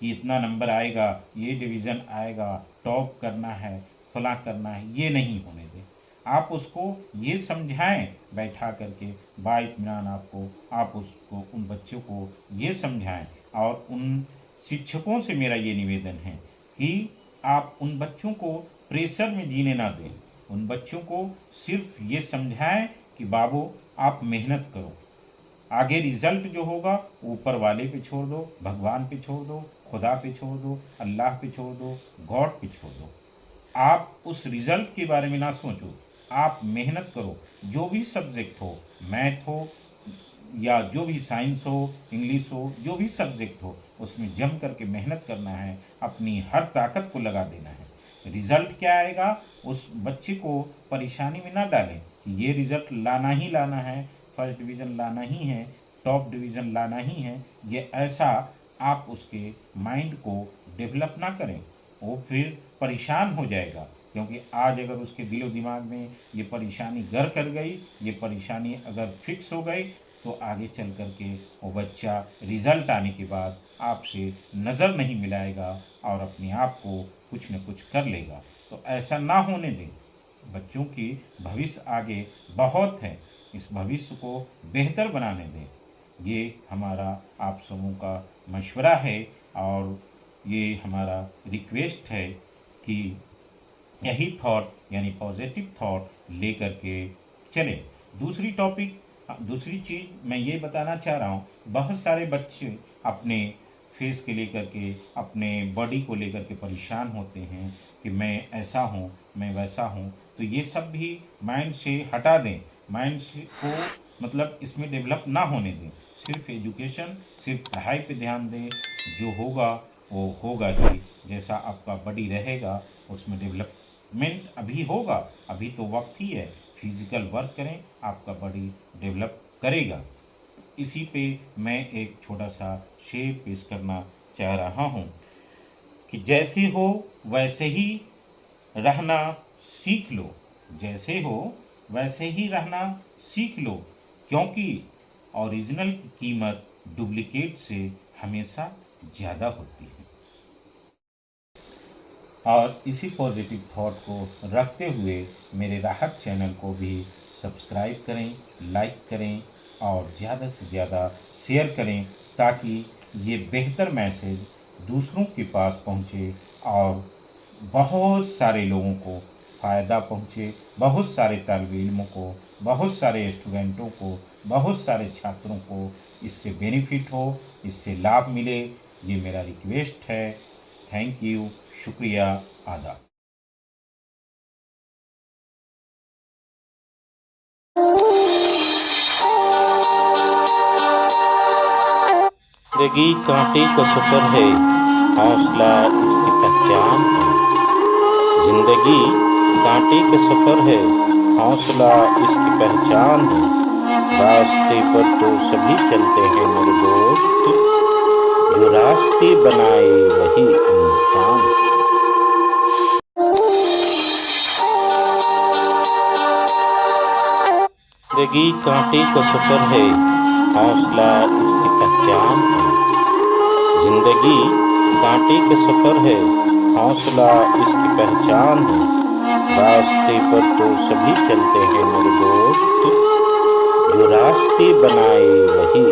A: कि इतना नंबर आएगा, ये डिवीज़न आएगा, टॉप करना है, फला करना है, ये नहीं होने दें। आप उसको ये समझाएं बैठा करके बाइत्मीनान आप उसको उन बच्चों को ये समझाएं। और उन शिक्षकों से मेरा ये निवेदन है कि आप उन बच्चों को प्रेशर में जीने ना दें। उन बच्चों को सिर्फ ये समझाएं कि बाबू आप मेहनत करो, आगे रिजल्ट जो होगा ऊपर वाले पे छोड़ दो, भगवान पे छोड़ दो, खुदा पे छोड़ दो, अल्लाह पे छोड़ दो, गॉड पे छोड़ दो। आप उस रिजल्ट के बारे में ना सोचो, आप मेहनत करो। जो भी सब्जेक्ट हो, मैथ हो या जो भी साइंस हो, इंग्लिश हो, जो भी सब्जेक्ट हो, उसमें जम करके मेहनत करना है, अपनी हर ताकत को लगा देना है। रिजल्ट क्या आएगा उस बच्चे को परेशानी में ना डालें कि ये रिजल्ट लाना ही लाना है, फर्स्ट डिवीज़न लाना ही है, टॉप डिवीज़न लाना ही है। ये ऐसा आप उसके माइंड को डेवलप ना करें, वो फिर परेशान हो जाएगा। क्योंकि आज अगर उसके दिलो दिमाग में ये परेशानी घर कर गई, ये परेशानी अगर फिक्स हो गई, तो आगे चल कर के वो बच्चा रिजल्ट आने के बाद आपसे नज़र नहीं मिलाएगा और अपने आप को कुछ न कुछ कर लेगा। तो ऐसा ना होने दें। बच्चों की भविष्य आगे बहुत है, इस भविष्य को बेहतर बनाने दें। ये हमारा आप सबों का मशवरा है और ये हमारा रिक्वेस्ट है कि यही थॉट यानी पॉजिटिव थॉट लेकर के चलें। दूसरी चीज़ मैं ये बताना चाह रहा हूँ, बहुत सारे बच्चे अपने फेस के लेकर के, अपने बॉडी को लेकर के परेशान होते हैं कि मैं ऐसा हूँ, मैं वैसा हूँ। तो ये सब भी माइंड से हटा दें, माइंड को मतलब इसमें डेवलप ना होने दें। सिर्फ एजुकेशन, सिर्फ पढ़ाई पे ध्यान दें। जो होगा वो होगा ही, जैसा आपका बॉडी रहेगा उसमें डेवलपमेंट अभी होगा, अभी तो वक्त ही है। फिजिकल वर्क करें, आपका बॉडी डेवलप करेगा। इसी पे मैं एक छोटा सा शेर पेश करना चाह रहा हूँ कि जैसे हो वैसे ही रहना सीख लो, जैसे हो वैसे ही रहना सीख लो, क्योंकि ओरिजिनल की कीमत डुप्लीकेट से हमेशा ज़्यादा होती है। और इसी पॉजिटिव थॉट को रखते हुए मेरे राहत चैनल को भी सब्सक्राइब करें, लाइक करें और ज़्यादा से ज़्यादा शेयर करें, ताकि ये बेहतर मैसेज दूसरों के पास पहुँचे और बहुत सारे लोगों को फ़ायदा पहुँचे, बहुत सारे तालिब इल्मों को, बहुत सारे स्टूडेंटों को, बहुत सारे छात्रों को इससे बेनिफिट हो, इससे लाभ मिले। ये मेरा रिक्वेस्ट है। थैंक यू, शुक्रिया, आदाब।
B: जिंदगी कांटे का सफर है, हौसला इसकी पहचान है। जिंदगी कांटे का सफर है, हौसला इसकी पहचान है। रास्ते पर तो सभी चलते हैं मेरे दोस्त, जो रास्ते बनाए वही इंसान। जिंदगी कांटे का सफर है, हौसला इसकी पहचान है। जिंदगी कांटे का सफर है, हौसला इसकी पहचान है। रास्ते पर तो सभी चलते हैं मेरे दोस्त, जो रास्ते बनाए वही